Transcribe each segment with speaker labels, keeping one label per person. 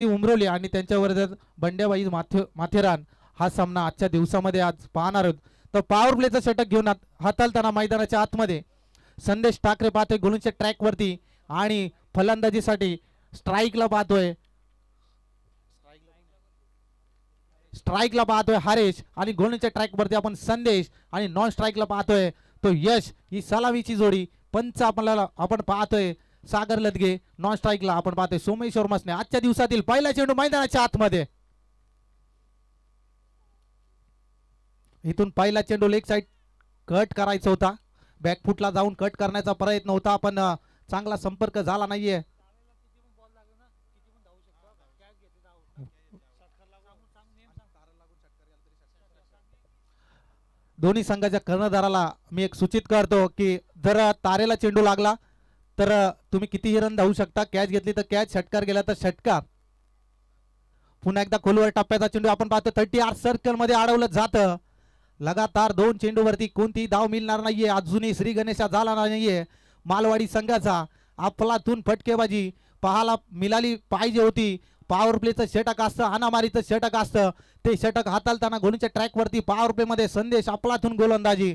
Speaker 1: उमरवली आणि त्यांच्यावर बंड्याबाई माथेरान हा सामना आजच्या दिवसामध्ये आज पाहणार आहोत. तर पॉवर प्लेचं षटक घेऊन हाताळताना मैदानाच्या आतमध्ये संदेश ठाकरे पाहतोय गोलूच्या ट्रॅक वरती आणि फलंदाजीसाठी स्ट्राईकला पाहतोय हरेश आणि गोलूच्या ट्रॅक वरती आपण संदेश आणि नॉन स्ट्राईकला पाहतोय तो यश. ही सलामीची जोडी पंच आपल्याला आपण पाहतोय सागर लदगे. नॉन स्ट्राईकला आपण पाहतोय सोमेश्वर मसने. आजच्या दिवसातील पहिला चेंडू मैदानाच्या आतमध्ये. इथून पहिला चेंडू लेग साईड कट करायचा होता. बॅकफुटला जाऊन कट करण्याचा प्रयत्न होता पण चांगला संपर्क झाला नाहीये. दोन्ही संघाच्या कर्णधाराला मी एक सूचित करतो की जर तारेला चेंडू लागला तर तुम्ही कितीही रन धावू शकता. कॅच घेतली तर कॅच, षटकार गेला तर षटकार. पुन्हा एकदा खोलवर टप्प्याचा चेंडू आपण पाहतो 30 सर्कल मध्ये अडवलं जातं. लगातार 2 चेंडूवरती कोणतीही धाव मिळणार नाहीये. अजूनही श्री गणेशा झाला नाहीये. मालवाडी संघाचा अफलातून फटकेबाजी पाहायला मिळाली पाहिजे होती. पॉवर प्लेचं षटक असतं, हाणामारीचं षटक असतं. ते षटक हाताळताना गोलूच्या ट्रॅक वरती पॉवर प्ले मध्ये संदेश अफलातून गोलंदाजी.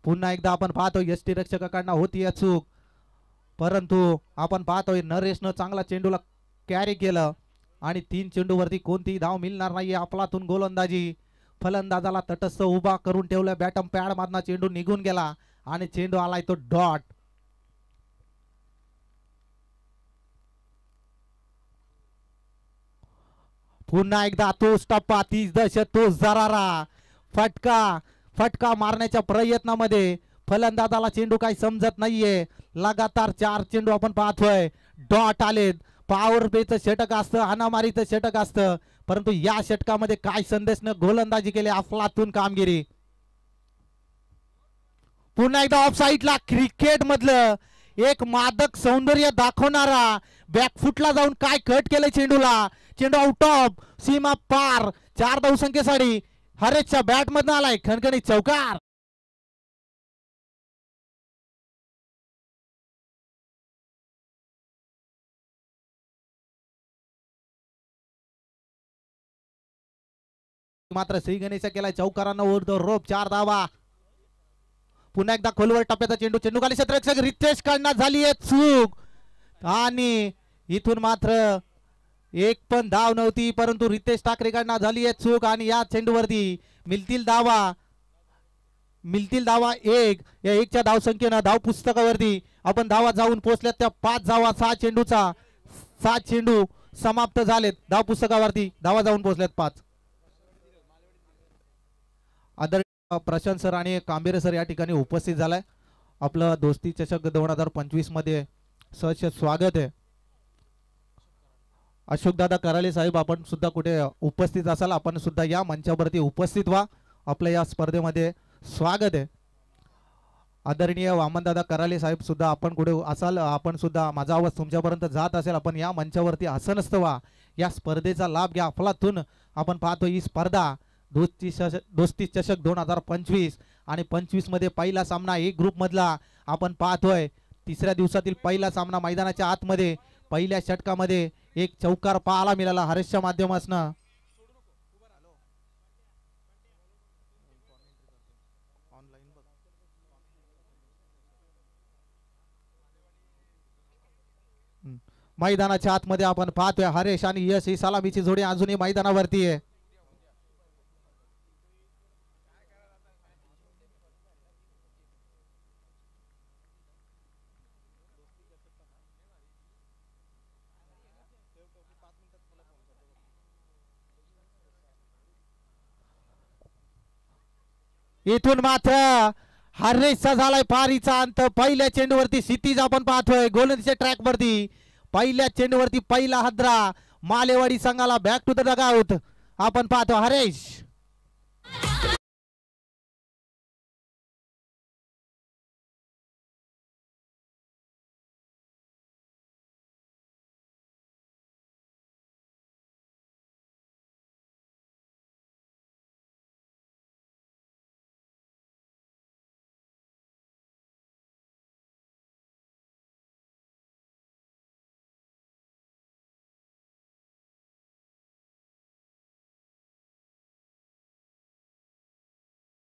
Speaker 1: पुन्हा एकदा आपण पाहतो यष्टी रक्षकांना होती या चूक, परंतु आपण पाहतोय नरेशनं चांगला चेंडूला कॅरी केलं आणि 3 चेंडूवरती कोणतीही धाव मिळणार नाहीये. अफलातून गोलंदाजी. फलंदाजाला तटस्थ उभा करून ठेवलं. बॅटम पॅड मधना चेंडू निघून गेला आणि चेंडू आलाय तो डॉट. पुन्हा एकदा तोच टप्पा, 30 दशक तोच जरारा. फटका मारण्याच्या प्रयत्नामध्ये फलंदाजाला चेंडू काही समजत नाहीये. लगातार 4 चेंडू आपण पाहतोय डॉट आलेत. पॉवर प्लेचं षटक असतं, हाणामारीचं षटक असतं, परंतु या षटकामध्ये काय संदेशनं गोलंदाजी केली. अफलातून कामगिरी. पुन्हा एकदा ऑफ साईडला क्रिकेट मधलं एक मादक सौंदर्य दाखवणारा बॅकफुटला जाऊन काय कट केलं चेंडूला. चेंडू आउट ऑफ सीमा पार. 4 धावसंख्येसाठी हरेशच्या बॅट मधनं आलाय खणखणीत चौकार. मात्र श्री गणेशा केलाय चौकारांना ऊर्ध्व रोप. 4 धावा. पुन्हा एकदा खोलवर टप्प्याचा चेंडू, चेंडू खाली क्षेत्ररक्षक रितेश कडनं झाली आहे चूक आणि इथून मात्र एक पण धाव नव्हती, परंतु रितेश ठाकरे कडनं झाली आहे चूक आणि या चेंडूवरती मिळतील धावा 1. या 1च्या धावसंख्येनं धाव पुस्तकावरती आपण धावा जाऊन पोहोचल्यात त्या 5 धावा. 6 चेंडू समाप्त झालेत. धाव पुस्तकावरती धावा जाऊन पोहोचल्यात 5. आदर प्रशांत सर आणि कांबेरे सर या ठिकाणी उपस्थित झालाय. आपलं दोस्ती चषक 2025 मध्ये सहर्ष स्वागत आहे. अशोकदादा कराले साहेब आपण सुद्धा कुठे उपस्थित असाल आपण सुद्धा या मंचावरती उपस्थित व्हा. आपल्या या स्पर्धेमध्ये स्वागत आहे. आदरणीय वामनदादा कराले साहेब सुद्धा आपण कुठे असाल आपण सुद्धा माझा आवाज तुमच्यापर्यंत जात असेल आपण या मंचावरती आसनस्थ व्हा. या स्पर्धेचा लाभ घ्या. अफलातून आपण पाहतो ही स्पर्धा दोस्ती चषक 2025 आणि 25 मध्ये पहिला सामना एक ग्रुप मधला आपण पाहतोय. 3ऱ्या दिवसातील पहिला सामना मैदानाच्या आतमध्ये पहिल्या षटकामध्ये एक चौकार पाहायला मिळाला हरेशच्या माध्यमातून. मैदानाच्या आतमध्ये आपण पाहतोय हरेश आणि यश ही सलामीची जोडी अजूनही मैदानावरती आहे. इथून मात्र हरेशचा झालाय पारीचा अंत. पहिल्या चेंडूवरती क्षितिज आपण पाहतोय गोलंदाजीच्या ट्रॅक वरती. पहिल्या चेंडूवरती पहिला हादरा. मालेवाडी संघाला बॅक टू द डगआउट आपण पाहतो हरेश.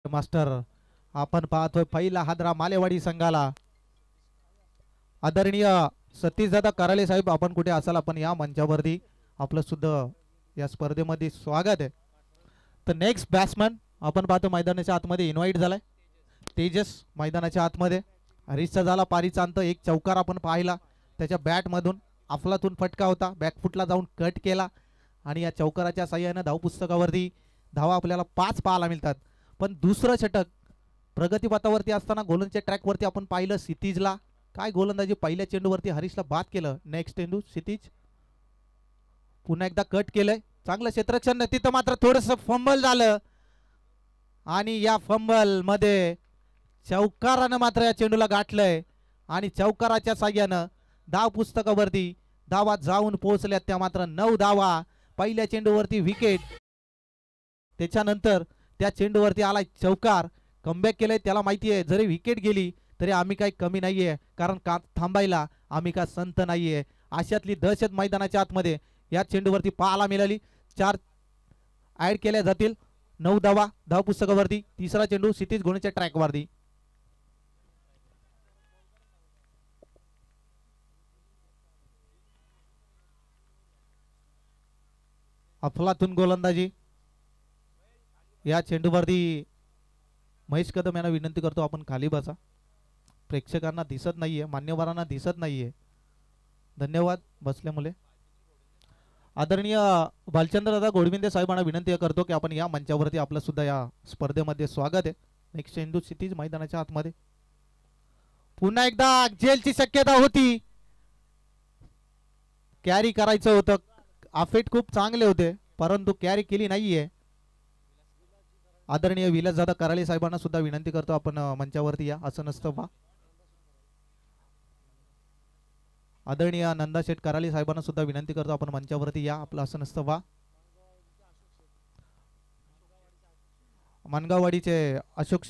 Speaker 1: मास्टर आपण पाहतोय पहिला हादरा मालेवाडी संघाला. आदरणीय सतीशदादा कराले साहेब आपण कुठे असाल आपण या मंचावरती आपलं सुद्धा या स्पर्धेमध्ये स्वागत आहे. तर नेक्स्ट बॅट्समन आपण पाहतो मैदानाच्या आतमध्ये इन्व्हाइट झालाय तेजस मैदानाच्या आतमध्ये. हरीशचा झाला पारीचा अंत. एक चौकार आपण पाहिला त्याच्या बॅटमधून अफलातून फटका होता बॅकफुटला जाऊन कट केला आणि या चौकाराच्या साह्यानं धावपुस्तकावरती धावा आपल्याला 5 पाहायला मिळतात. पण दुसरं षटक प्रगतीपथावरती असताना गोलंदाजच्या ट्रॅकवरती आपण पाहिलं क्षितिजला काय गोलंदाजी पहिल्या चेंडूवरती हरीशला बाद केलं. नेक्स्ट चेंडू क्षितिज पुन्हा एकदा कट केलंय चांगलं क्षेत्ररक्षण तिथं मात्र थोडंसं फंबल झालं आणि या फंबल मध्ये चौकारानं मात्र या चेंडूला गाठलंय आणि चौकाराच्या साह्यानं धाव पुस्तकावरती धावा जाऊन पोहोचल्यात त्या मात्र 9 धावा. पहिल्या चेंडूवरती विकेट त्याच्यानंतर त्या चेंडूवरती आला चौकार कमबॅक केलंय. त्याला माहिती आहे जरी विकेट गेली तरी आम्ही काही कमी नाहीये कारण का थांबायला आम्ही का संत नाहीये. अशातली दहशत मैदानाच्या आतमध्ये या चेंडूवरती पाहायला मिळाली. 4 ऍड केल्या जातील 9 धावा धाव पुस्तकावरती. तिसरा चेंडू क्षितिज गुणेच्या ट्रॅकवरती अफलातून गोलंदाजी. या चेंडूवरती महेश कदम यांना विनंती करतो आपण खाली बसा. प्रेक्षकांना दिसत नाहीये मान्यवरांना दिसत नाहीये. धन्यवाद बसल्यामुळे. आदरणीय भालचंद्र दादा गोडविंदे साहेबांना विनंती करतो की आपण या मंचावरती आपलं सुद्धा या स्पर्धेमध्ये स्वागत आहे. नेक्स्ट चेंडू क्षितिज मैदानाच्या आतमध्ये पुन्हा एकदा जेलची शक्यता होती कॅरी करायचं होतं. आफेट खूप चांगले होते परंतु कॅरी केली नाहीये. आदरणीय विलासदादा कराळे साहेबांना सुद्धा विनंती करतो आपण मंचावरती या असं नसतं वा. आदरणीय नंदा शेठ कराळे साहेबांना सुद्धा विनंती करतो आपण मंचावरती या आपलं असं नसतं वा. मनगाववाडीचे अशोक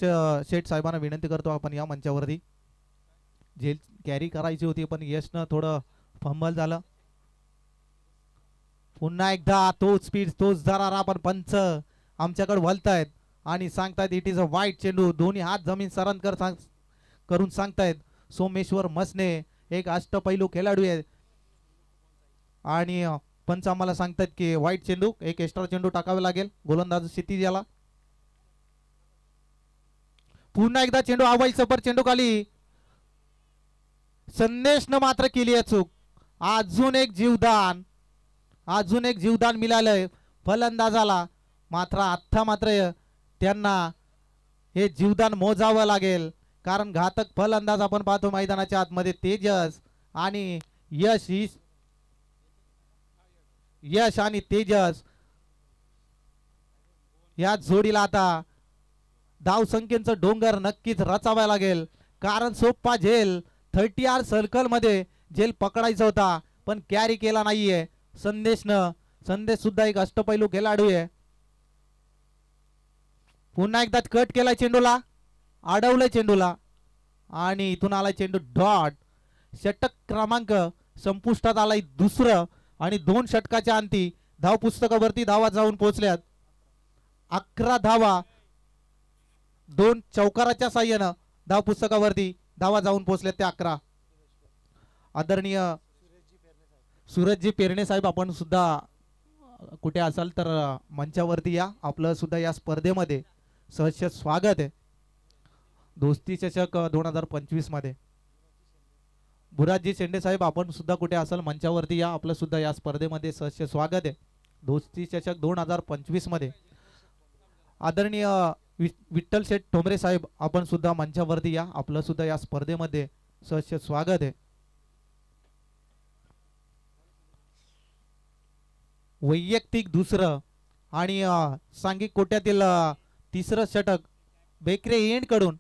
Speaker 1: शेठ साहेबांना विनंती करतो आपण या मंचावरती. जेल कॅरी करायची होती पण यशनं थोडं फंबल झालं. पुन्हा एकदा तोच स्पीड तोच दरारा पण पंच आमच्याकडे वळतायत आणि सांगतायत इट इज अ वाईट चेंडू. दोन्ही हात जमीन सरण करून सांगतायत. सोमेश्वर मसने एक अष्टपैलू खेळाडू आहे आणि पंच आम्हाला सांगतायत की वाईट चेंडू एक एक्स्ट्रा चेंडू टाकावे लागेल गोलंदाज क्षितिज याला. पुन्हा एकदा चेंडू आवाई सपर चेंडू खाली. संदेशनं मात्र केली आहे चूक. अजून एक जीवदान मिळालंय फलंदाजाला. मात्र आता मात्र त्यांना हे जीवदान मोजावं लागेल कारण घातक फलंदाज आपण पाहतो मैदानाच्या आतमध्ये तेजस आणि यश आणि तेजस या जोडीला आता धाव संख्येचं डोंगर नक्कीच रचावा लागेल कारण सोप्पा झेल 30R सर्कल मध्ये झेल पकडायचा होता पण कॅरी केला नाहीये संदेश सुद्धा एक अष्टपैलू खेळाडू आहे. पुन्हा एकदा कट केलाय चेंडूला अडवलंय चेंडूला आणि इथून आलाय चेंडू डॉट. षटक क्रमांक संपुष्टात आलाय दुसरं आणि 2 षटकाच्या अंती धाव पुस्तकावरती धावा जाऊन पोहोचल्यात 11 धावा. 2 चौकाराच्या साह्यानं धाव पुस्तकावरती धावा जाऊन पोहोचल्यात त्या 11. आदरणीय सूरजजी पेरणे साहेब आपण सुद्धा कुठे असाल तर मंचावरती या आपलं सुद्धा या स्पर्धेमध्ये सहर्ष स्वागत आहे. दोस्ती चषक 2025 मध्ये बुराजी शेंडे साहेब आपण सुद्धा कुठे असाल मंचावरती या आपलं सुद्धा या स्पर्धेमध्ये सहर्ष स्वागत आहे. दोस्ती चषक 2025 मध्ये आदरणीय विठ्ठल शेठ ठोंबरे साहेब आपण सुद्धा मंचावरती या आपलं सुद्धा या स्पर्धेमध्ये सहर्ष स्वागत आहे. वैयक्तिक दुसरं आणि सांघिक कोट्यातील तिसरं षटक बेकरे एंड कडून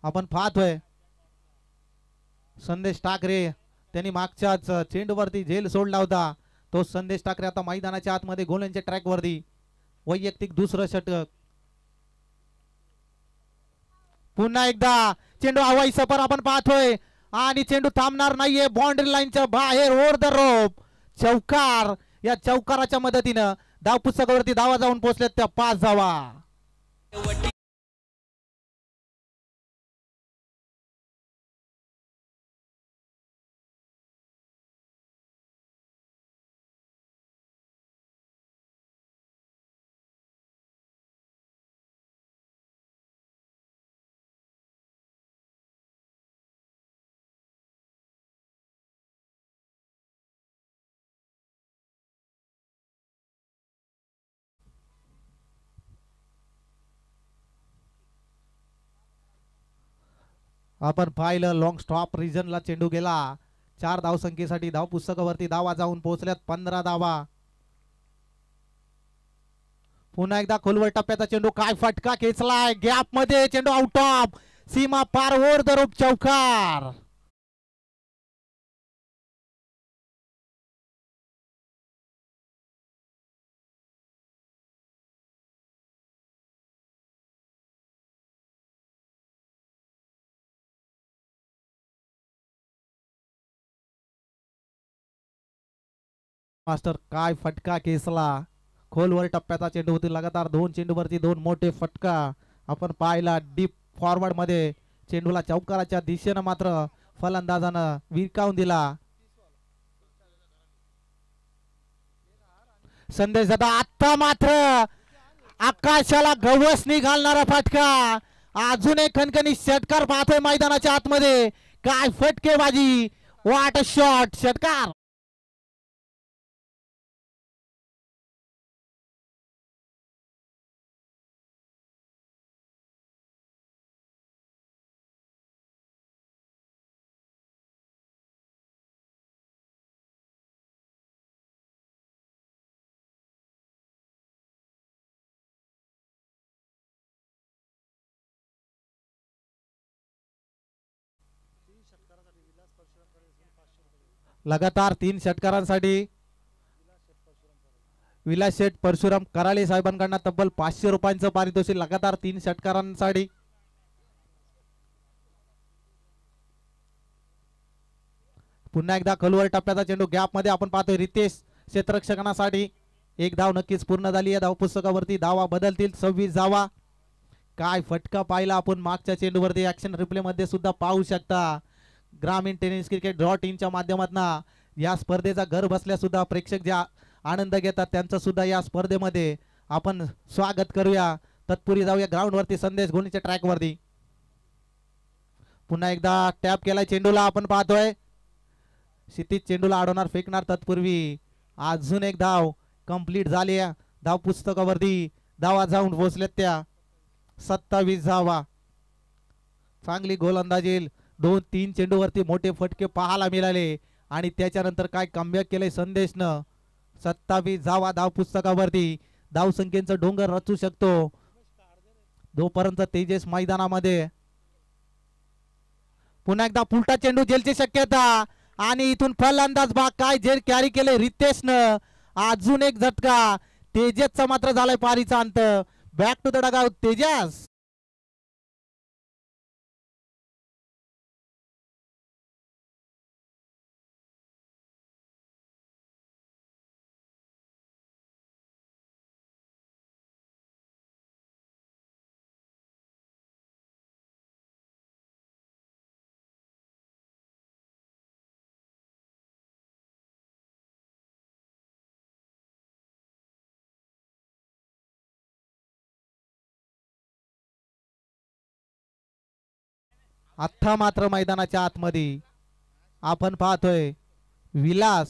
Speaker 1: आपण पाहतोय. संदेश ठाकरे त्यांनी मागच्याच चेंडूवरती झेल सोडला होता. तो संदेश ठाकरे आता मैदानाच्या आतमध्ये गोलंदाजीच्या ट्रॅकवरती वैयक्तिक दुसरं षटक. पुन्हा एकदा चेंडू हवाई सफर आपण पाहतोय आणि चेंडू थांबणार नाहीये बाउंड्री लाईनच्या बाहेर ओव्हर द रोप चौकार. या चौकाराच्या मदतीनं धाव पुस्तकावरती धावा जाऊन पोहोचल्यात त्या 5 धावा. आपण पाहिलं लॉंग स्टॉप रिजनला चेंडू गेला. 4 धावसंख्येसाठी धाव पुस्तकावरती धावा जाऊन पोहोचल्यात 15 धावा. पुन्हा एकदा खोलवर टप्प्याचा चेंडू काय फटका खेचलाय गॅप मध्ये चेंडू आउट ऑफ सीमा पार ओर दरोप चौकार. मास्टर काय फटका खेचला खोलवर टप्प्याचा चेंडू होती. लगातार 2 चेंडूवरती 2 मोठे फटका आपण पाहिला. डीप फॉरवर्ड मध्ये चेंडूला चौकाराच्या दिशेनं मात्र फलंदाजानं विरकावून दिला. संदेश दादा आता मात्र आकाशाला गवसणी घालणारा फटका. अजून एक खणखणी षटकार पाहतोय मैदानाच्या आतमध्ये. काय फटकेबाजी वाट शॉट षटकार. लगातार 3 षटकारांसाठी विलास शेठ परशुराम कराळे साहेबांकडून तब्बल 500 रुपयांचं पारितोषिक. लगातार 3 षटकारांसाठी पुन्हा एकदा खोलवर टप्प्याचा चेंडू गॅप मध्ये आपण पाहतोय. रितेश क्षेत्ररक्षकांसाठी 1 धाव नक्कीच पूर्ण झाली आहे. धाव पुस्तकावरती धावा बदलतील 26 धावा. काय फटका पाहिला आपण मागच्या चेंडूवरती. ऍक्शन रिप्ले मध्ये सुद्धा पाहू शकता. ग्रामीण टेनिस क्रिकेट .in माध्यमातून या स्पर्धेचा घर बसल्या सुद्धा प्रेक्षक ज्या आनंद घेतात त्यांचं सुद्धा या स्पर्धेमध्ये आपण स्वागत करूया. तत्पूर्वी जाऊया ग्राउंड वरती संदेश गोणीच्या ट्रॅक वरती. पुन्हा एकदा टॅप केलाय चेंडूला आपण पाहतोय. क्षितिज चेंडूला अडवणार फेकणार. तत्पूर्वी अजून एक धाव कंप्लीट झाली. धाव पुस्तकावरती धावा जाऊन पोहोचल्यात त्या 27 धावा. चांगली गोलंदाजी 2-3 चेंडूवरती मोठे फटके पाहायला मिळाले आणि त्याच्यानंतर काय कमबॅक केलंय संदेशनं. 27 धावा धाव पुस्तकावरती. धाव संख्येचं डोंगर रचू शकतो जोपर्यंत तेजस मैदानामध्ये. पुन्हा एकदा पुलटा चेंडू जेलची शक्यता आणि इथून फलंदाज भाग काय जेल कॅरी केले रितेशनं. अजून एक झटका. तेजसचा मात्र झालाय पारीचा अंत. Back to the dugout Tejas. आता मात्र मैदानाच्या आतमध्ये आपण पाहतोय विलास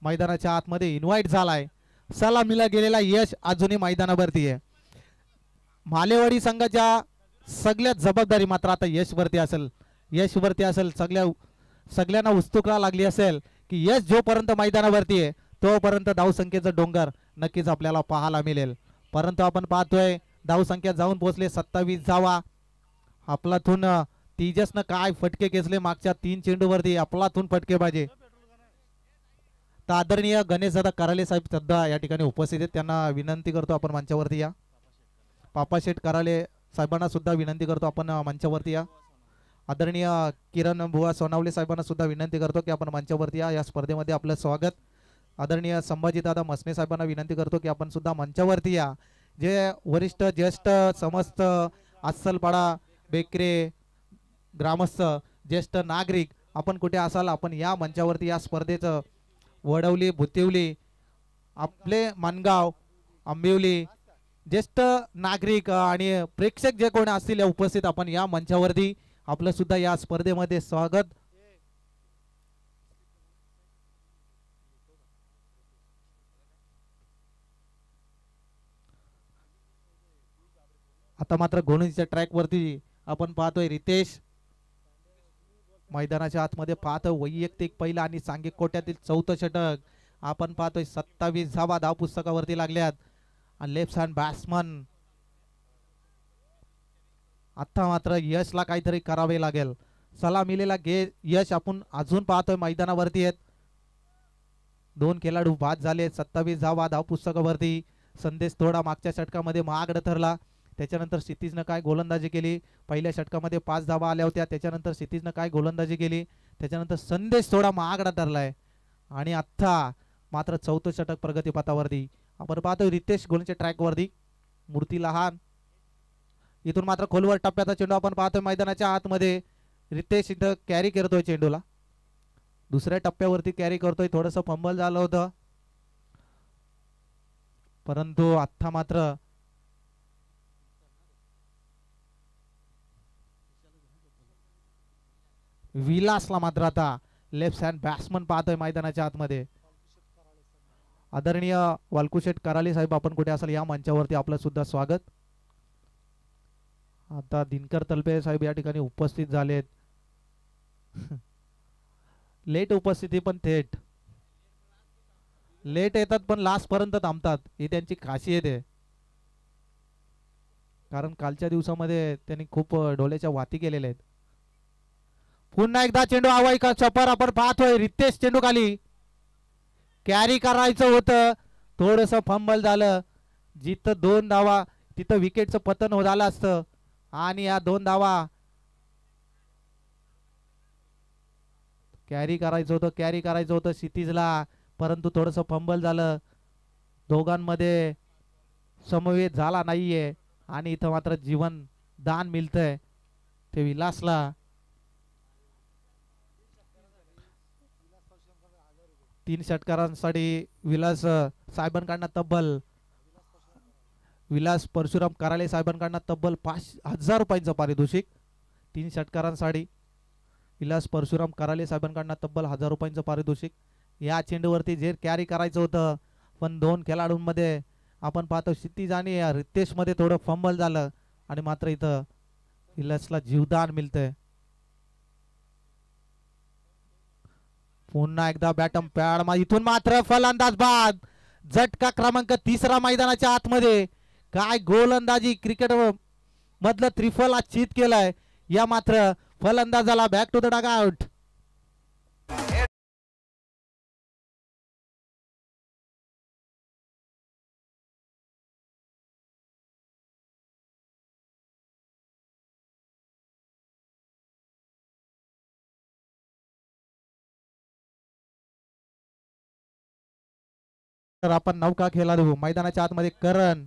Speaker 1: मैदानाच्या आतमध्ये इन्व्हाइट झालाय. सलामीला गेलेला यश अजूनही मैदानावरती आहे. मालेवाडी संघाच्या सगळ्यात जबाबदारी मात्र आता यशवरती असेल. यशवरती असेल. सगळ्यांना उत्सुकता लागली असेल की यश जोपर्यंत मैदानावरती आहे तोपर्यंत धावसंख्येचं डोंगर नक्कीच आपल्याला पाहायला मिळेल. परंतु आपण पाहतोय धावसंख्या जाऊन पोहोचले 27 धावा. आपलातून तेजसनं काय फटके खेचले मागच्या 3 चेंडूवरती. आपलातून फटके पाहिजे. तर आदरणीय गणेश दादा कराले साहेब सध्या या ठिकाणी उपस्थित आहेत. त्यांना विनंती करतो आपण मंचावरती या. पापाशेठ कराले साहेबांना सुद्धा विनंती करतो आपण मंचावरती या. आदरणीय किरण बुवा सोनावले साहेबांना सुद्धा विनंती करतो की आपण मंचावरती या. या स्पर्धेमध्ये आपलं स्वागत. आदरणीय संभाजीदादा मसने साहेबांना विनंती करतो की आपण सुद्धा मंचावरती या. जे वरिष्ठ ज्येष्ठ समस्त अस्सलपाडा बेकरे ग्रामस्थ ज्येष्ठ नागरिक आपण कुठे असाल आपण या मंचावरती या स्पर्धेचं वडवली भुतिवली आपले मानगाव आंबिवली ज्येष्ठ नागरिक आणि प्रेक्षक जे कोणी असतील या उपस्थित आपण या मंचावरती आपलं सुद्धा या स्पर्धेमध्ये स्वागत. आता मात्र गोणीच्या ट्रॅक वरती आपण पाहतोय रितेश मैदानाच्या आतमध्ये पाहतोय वैयक्तिक पहिला आणि सांघिक कोट्यातील चौथं षटक आपण पाहतोय 27 धावा धाव पुस्तकावरती लागल्यात आणि लेफ्ट हँड बॅट्समन आता मात्र यशला काहीतरी करावे लागेल. चला मिलेला गे यश आपण अजून पाहतोय मैदानावरती आहेत. दोन खेळाडू बाद झाले 27 धावा धाव पुस्तकावरती. संदेश थोडा मागच्या षटकामध्ये महागडा ठरला. त्याच्यानंतर क्षितिजनं काय गोलंदाजी केली. पहिल्या षटकामध्ये 5 धावा आल्या होत्या. त्याच्यानंतर क्षितिजनं काय गोलंदाजी केली. त्याच्यानंतर संदेश थोडा महागडा ठरलाय आणि आत्ता मात्र चौथं षटक प्रगतीपथावरती आपण पाहतोय रितेश गोलच्या ट्रॅकवरती मूर्ती लहान इथून मात्र खोलवर टप्प्याचा चेंडू आपण पाहतोय मैदानाच्या आतमध्ये. रितेश इथं कॅरी करतोय चेंडूला दुसऱ्या टप्प्यावरती कॅरी करतोय. थोडंसं फंबल झालं होतं परंतु आत्ता मात्र विलासला मात्र आता लेफ्ट हँड बॅट्समन पाहतोय मैदानाच्या आतमध्ये. आदरणीय वालकुशेठ कराले साहेब आपण कुठे असाल या मंचावरती आपलं सुद्धा स्वागत. आता दिनकर तलपे साहेब या ठिकाणी उपस्थित झालेत. लेट उपस्थिती पण थेट लेट येतात पण लास्ट पर्यंत थांबतात ही त्यांची खासियत आहे. कारण कालच्या दिवसामध्ये त्यांनी खूप डोळ्याच्या वाती केलेल्या आहेत. पुन्हा एकदा चेंडू हवाई का चपर आपण पाहतोय रितेश चेंडू खाली कॅरी करायचं होतं थोडस फंबल झालं. जिथं 2 धावा तिथं विकेटचं पतन झालं असतं आणि या 2 धावा कॅरी करायचं होतं क्षितिजला परंतु थोडस फंबल झालं. दोघांमध्ये समवेत झाला नाहीये आणि इथं मात्र जीवन दान मिळतंय ते विलासला. 3 षटकारांसाठी विलास साहेबांकडनं तब्बल विलास परशुराम कराले साहेबांकडनं तब्बल 5,000 रुपयांचं पारितोषिक. 3 षटकारांसाठी विलास परशुराम कराले साहेबांकडनं तब्बल 1,000 रुपयांचं पारितोषिक. या चेंडूवरती जे कॅरी करायचं होतं पण 2 खेळाडूंमध्ये आपण पाहतो क्षितिज आणि रितेश मध्ये थोडं फंबल झालं आणि मात्र इथं विलासला जीवदान मिळतंय. पुन्हा एकदा बॅटम पॅड इथून मात्र फलंदाज बाद. झटका क्रमांक 3 मैदानाच्या आतमध्ये काय गोलंदाजी क्रिकेट मधलं त्रिफल चित केलाय. या मात्र फलंदाजाला बॅक टू द डगआउट. तर आपण नौका खेळाडू मैदानाच्या आतमध्ये करण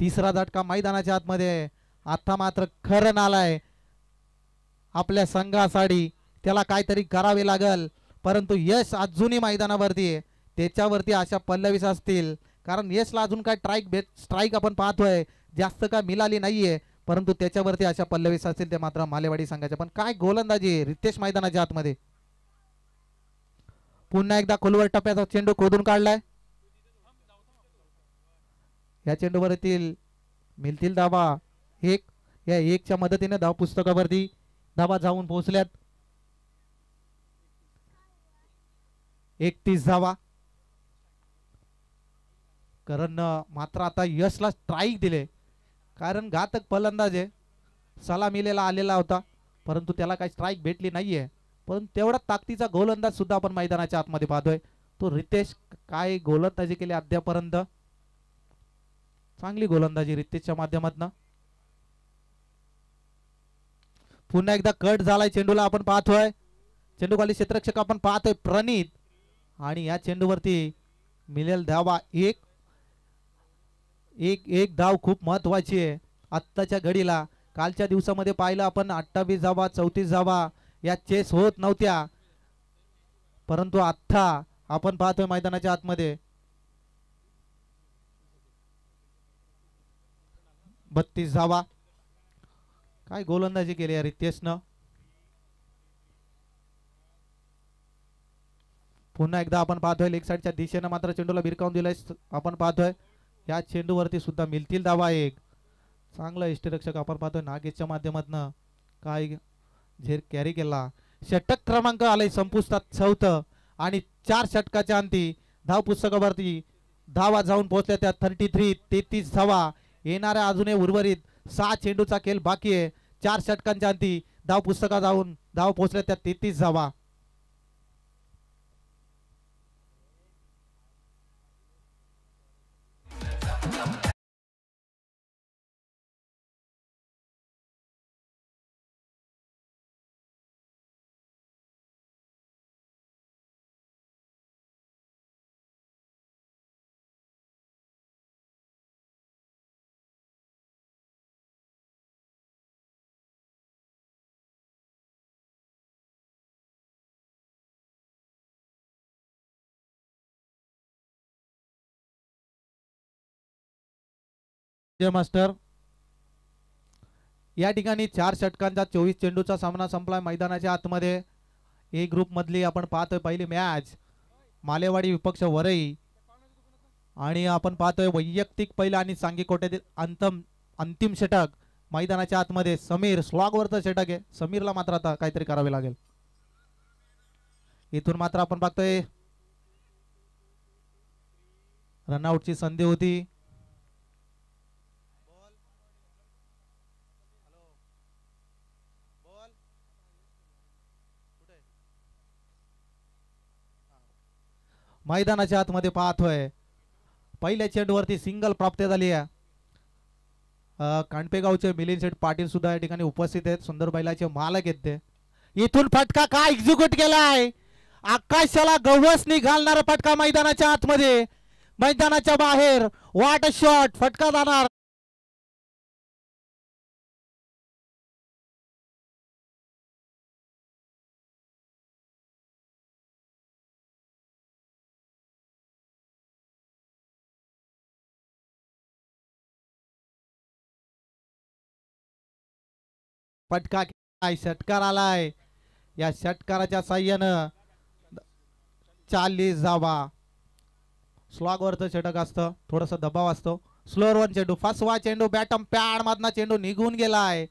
Speaker 1: तिसरा झटका मैदानाच्या आतमध्ये. आता मात्र करण आलाय आपल्या संघासाठी. त्याला काहीतरी करावे लागल परंतु यश अजूनही मैदानावरती आहे. त्याच्यावरती अशा पल्लवीस असतील कारण यशला अजून काय स्ट्राईक आपण पाहतोय जास्त काय मिळाली नाहीये परंतु त्याच्यावरती अशा पल्लवीस असतील ते मात्र मालेवाडी संघाच्या. पण काय गोलंदाजी रितेश मैदानाच्या आतमध्ये. पुन्हा एकदा खोलवर टप्प्याचा चेंडू खोदून काढलाय. या चेंडूवरतील मिळतील धावा 1. या 1च्या मदतीने धाव पुस्तकावरती धावा जाऊन पोहोचल्यात. 31 धावा. करण मात्र आता यशला स्ट्राईक दिले कारण घातक फलंदाज आहे. सलामीला आलेला होता परंतु त्याला काही स्ट्राईक भेटली नाहीये. पण तेवढा ताकदीचा गोलंदाज सुद्धा आपण मैदानाच्या आतमध्ये पाहतोय तो रितेश. काय गोलंदाजी केली अद्यापर्यंत. चांगली गोलंदाजी रितेशच्या माध्यमातून. पुन्हा एकदा कट झालाय चेंडूला आपण पाहतोय. चेंडू खाली क्षेत्ररक्षक आपण पाहतोय प्रणित आणि या चेंडूवरती मिळेल धावा एक. एक धाव खूप महत्वाची आहे आत्ताच्या घडीला. कालच्या दिवसामध्ये पाहिलं आपण 28 धावा 34 धावा या चेस होत नव्हत्या, परंतु आता आपण पाहतोय मैदानाच्या आतमध्ये 32 धावा. काय गोलंदाजी केली या रितेशनं. पुन्हा एकदा आपण पाहतोय लेग साईडच्या दिशेनं मात्र चेंडूला भिरकावून दिलंय. आपण पाहतोय या चेंडूवरती सुद्धा मिळतील धावा एक. चांगला यष्टीरक्षक आपण पाहतोय नागेशच्या माध्यमातून काय झेर कॅरी केला. षटक क्रमांक आलाय संपुष्टात 4 आणि 4 षटकाच्या अंती धाव पुस्तकावरती धावा जाऊन पोहोचल्या त्या 33 धावा. येणाऱ्या अजूनही उर्वरित 6 चेंडूचा खेळ बाकी आहे. 4 षटकांच्या अंती धाव पुस्तका जाऊन धाव पोहोचल्या त्या 33 धावा. मास्टर या ठिकाणी 4 षटकांचा 24 चेंडूचा सामना संपला मैदानाच्या आतमध्ये. ए ग्रुप मधली आपण पाहतोय पहिली मॅच मालेवाडी विपक्ष वरई आणि आपण पाहतोय वैयक्तिक पहिला आणि सांगी कोट्यातील अंतिम षटक मैदानाच्या आतमध्ये. समीर स्लॉगवरचं षटक आहे. समीरला मात्र आता काहीतरी करावे लागेल. इथून मात्र आपण पाहतोय रनआउटची संधी होती. मैदानाच्या आतमध्ये पाहतोय पहिल्या चेंडूवरती सिंगल प्राप्त झाली आहे. कांडपेगावचे मिलिंद शेठ पाटील सुद्धा या ठिकाणी उपस्थित आहेत. सुंदर बैलाचे मालक आहेत ते. इथून फटका काय एक्झिक्यूट केलाय. आकाशाला गवसनी घालणारा फटका मैदानाच्या आतमध्ये. मैदानाच्या बाहेर वाट शॉट फटका जाणार. फटका काय षटकार आलाय. या षटकाराच्या साह्यानं 40 धावा. स्लॉगवरचं षटक असतं, थोडस दबाव असतो. स्लोअर वन चेंडू फसवा चेंडू बॅटम पॅड मधना चेंडू निघून गेलाय.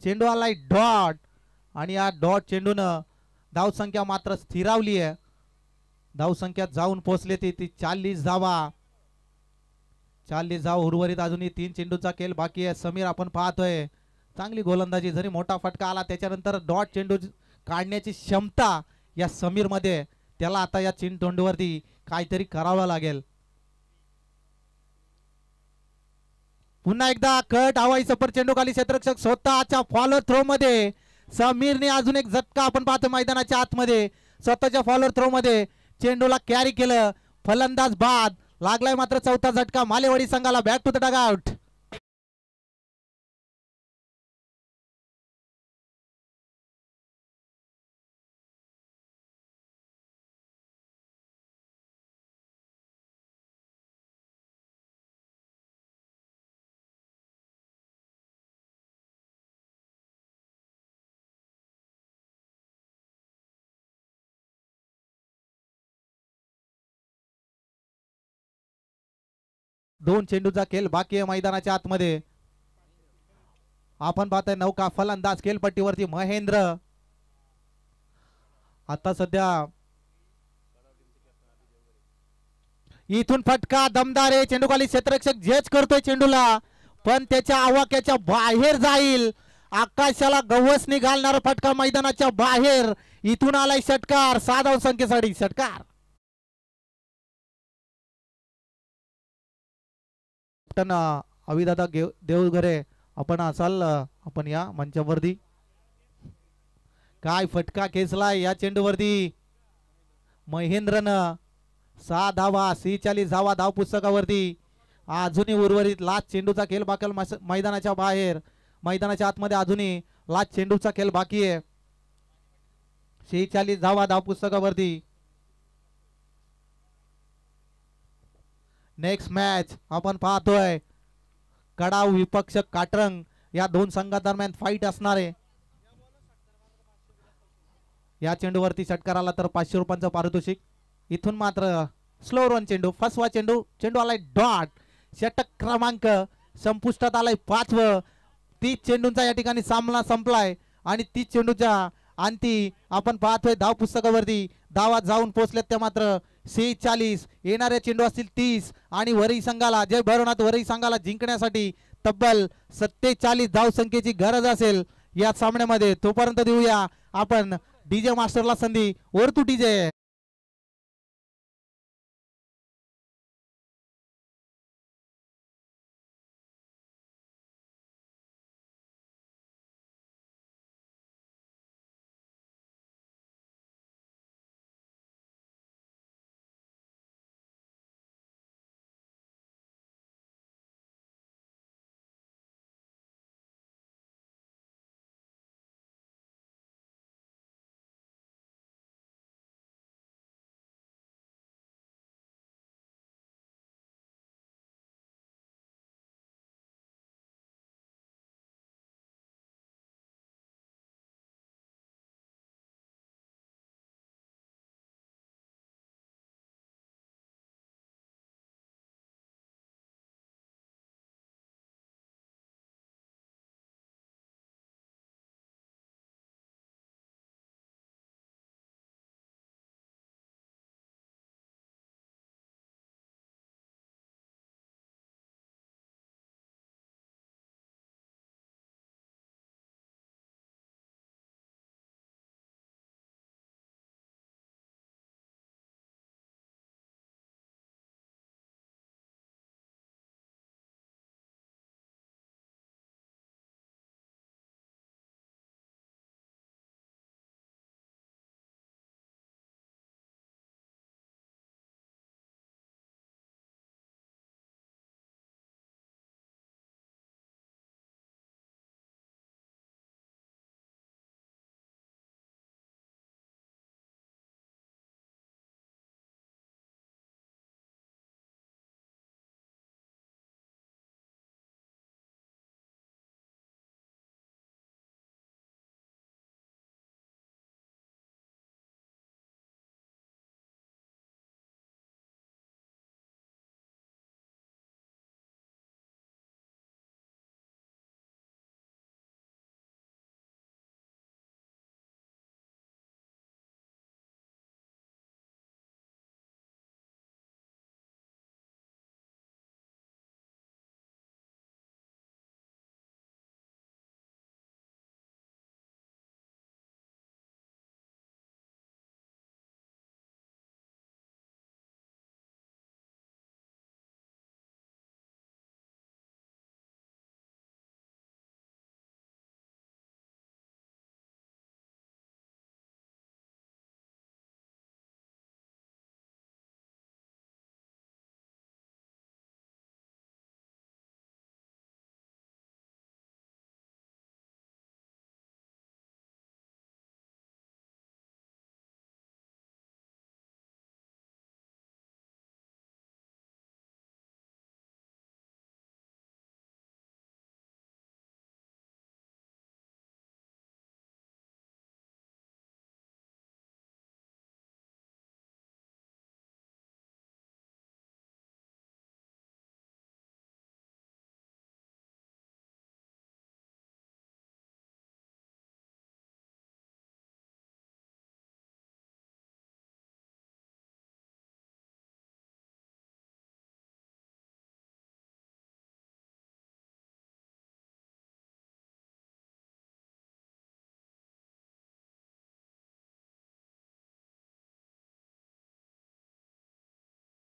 Speaker 1: चेंडू आलाय डॉट आणि या डॉट चेंडूनं धावसंख्या मात्र स्थिरावली आहे. धावसंख्या जाऊन पोहोचले ती 40 धावा. 40 धाव उर्वरित अजूनही 3 चेंडूचा खेळ बाकी आहे. समीर आपण पाहतोय चांगली गोलंदाजी. जरी मोठा फटका आला त्याच्यानंतर डॉट चेंडू काढण्याची क्षमता या समीर मध्ये. त्याला आता या चेंडूवरती काहीतरी करावं लागेल. पुन्हा एकदा कट हवाई सपर चेंडू खाली क्षेत्ररक्षक स्वतःच्या फॉलोअर थ्रो मध्ये समीरने अजून एक झटका आपण पाहतो मैदानाच्या आतमध्ये. स्वतःच्या फॉलोअर थ्रो मध्ये चेंडूला कॅरी केलं. फलंदाज बाद लागलाय मात्र चौथा झटका मालेवाडी संघाला. Back to the dugout. दोन चेंडूचा खेळ बाकी आहे मैदानाच्या आतमध्ये. आपण पाहतोय नौका फलंदाज खेळपट्टीवरती महेंद्र. आता सध्या इथून फटका दमदार आहे. चेंडू खाली क्षेत्ररक्षक झेच करतोय चेंडूला पण त्याच्या आवाक्याच्या बाहेर जाईल. आकाशाला गवसनी घालणारा फटका मैदानाच्या बाहेर. इथून आलाय षटकार. 6 धावसंख्येसाठी षटकार. अविदादा देवघरे आपण असाल आपण या मंचावरती. काय फटका खेचलाय या चेंडूवरती महेंद्रनं 6 धावा 46 धावा धाव पुस्तकावरती अजूनही उर्वरित लास्ट चेंडूचा खेळ बाकी मैदानाच्या बाहेर मैदानाच्या आतमध्ये अजूनही लास्ट चेंडूचा खेळ बाकी आहे 46 धावा धाव पुस्तकावरती नेक्स्ट मॅच आपण पाहतोय कडाव विपक्ष काटरंग या दोन संघादरम्यान फाईट असणार आहे या चेंडूवरती षटकाराला तर 500 रुपयांचं पारितोषिक इथून मात्र स्लो रन चेंडू फसवा चेंडू आलाय डॉट षटक क्रमांक संपुष्टात आलाय 5वं 30 चेंडूंचा या ठिकाणी सामना संपलाय आणि 30 चेंडूच्या अंती आपण पाहतोय धाव पुस्तकावरती धावा जाऊन पोहोचल्यात त्या मात्र 46 येणारे चेंडू असतील 30 आणि वरई संघाला जय भैरवनाथ वरई संघाला जिंकण्यासाठी तब्बल 47 धाव संख्येची गरज असेल या सामन्यामध्ये तोपर्यंत देऊया आपण डीजे मास्टरला संधी वर तू डीजे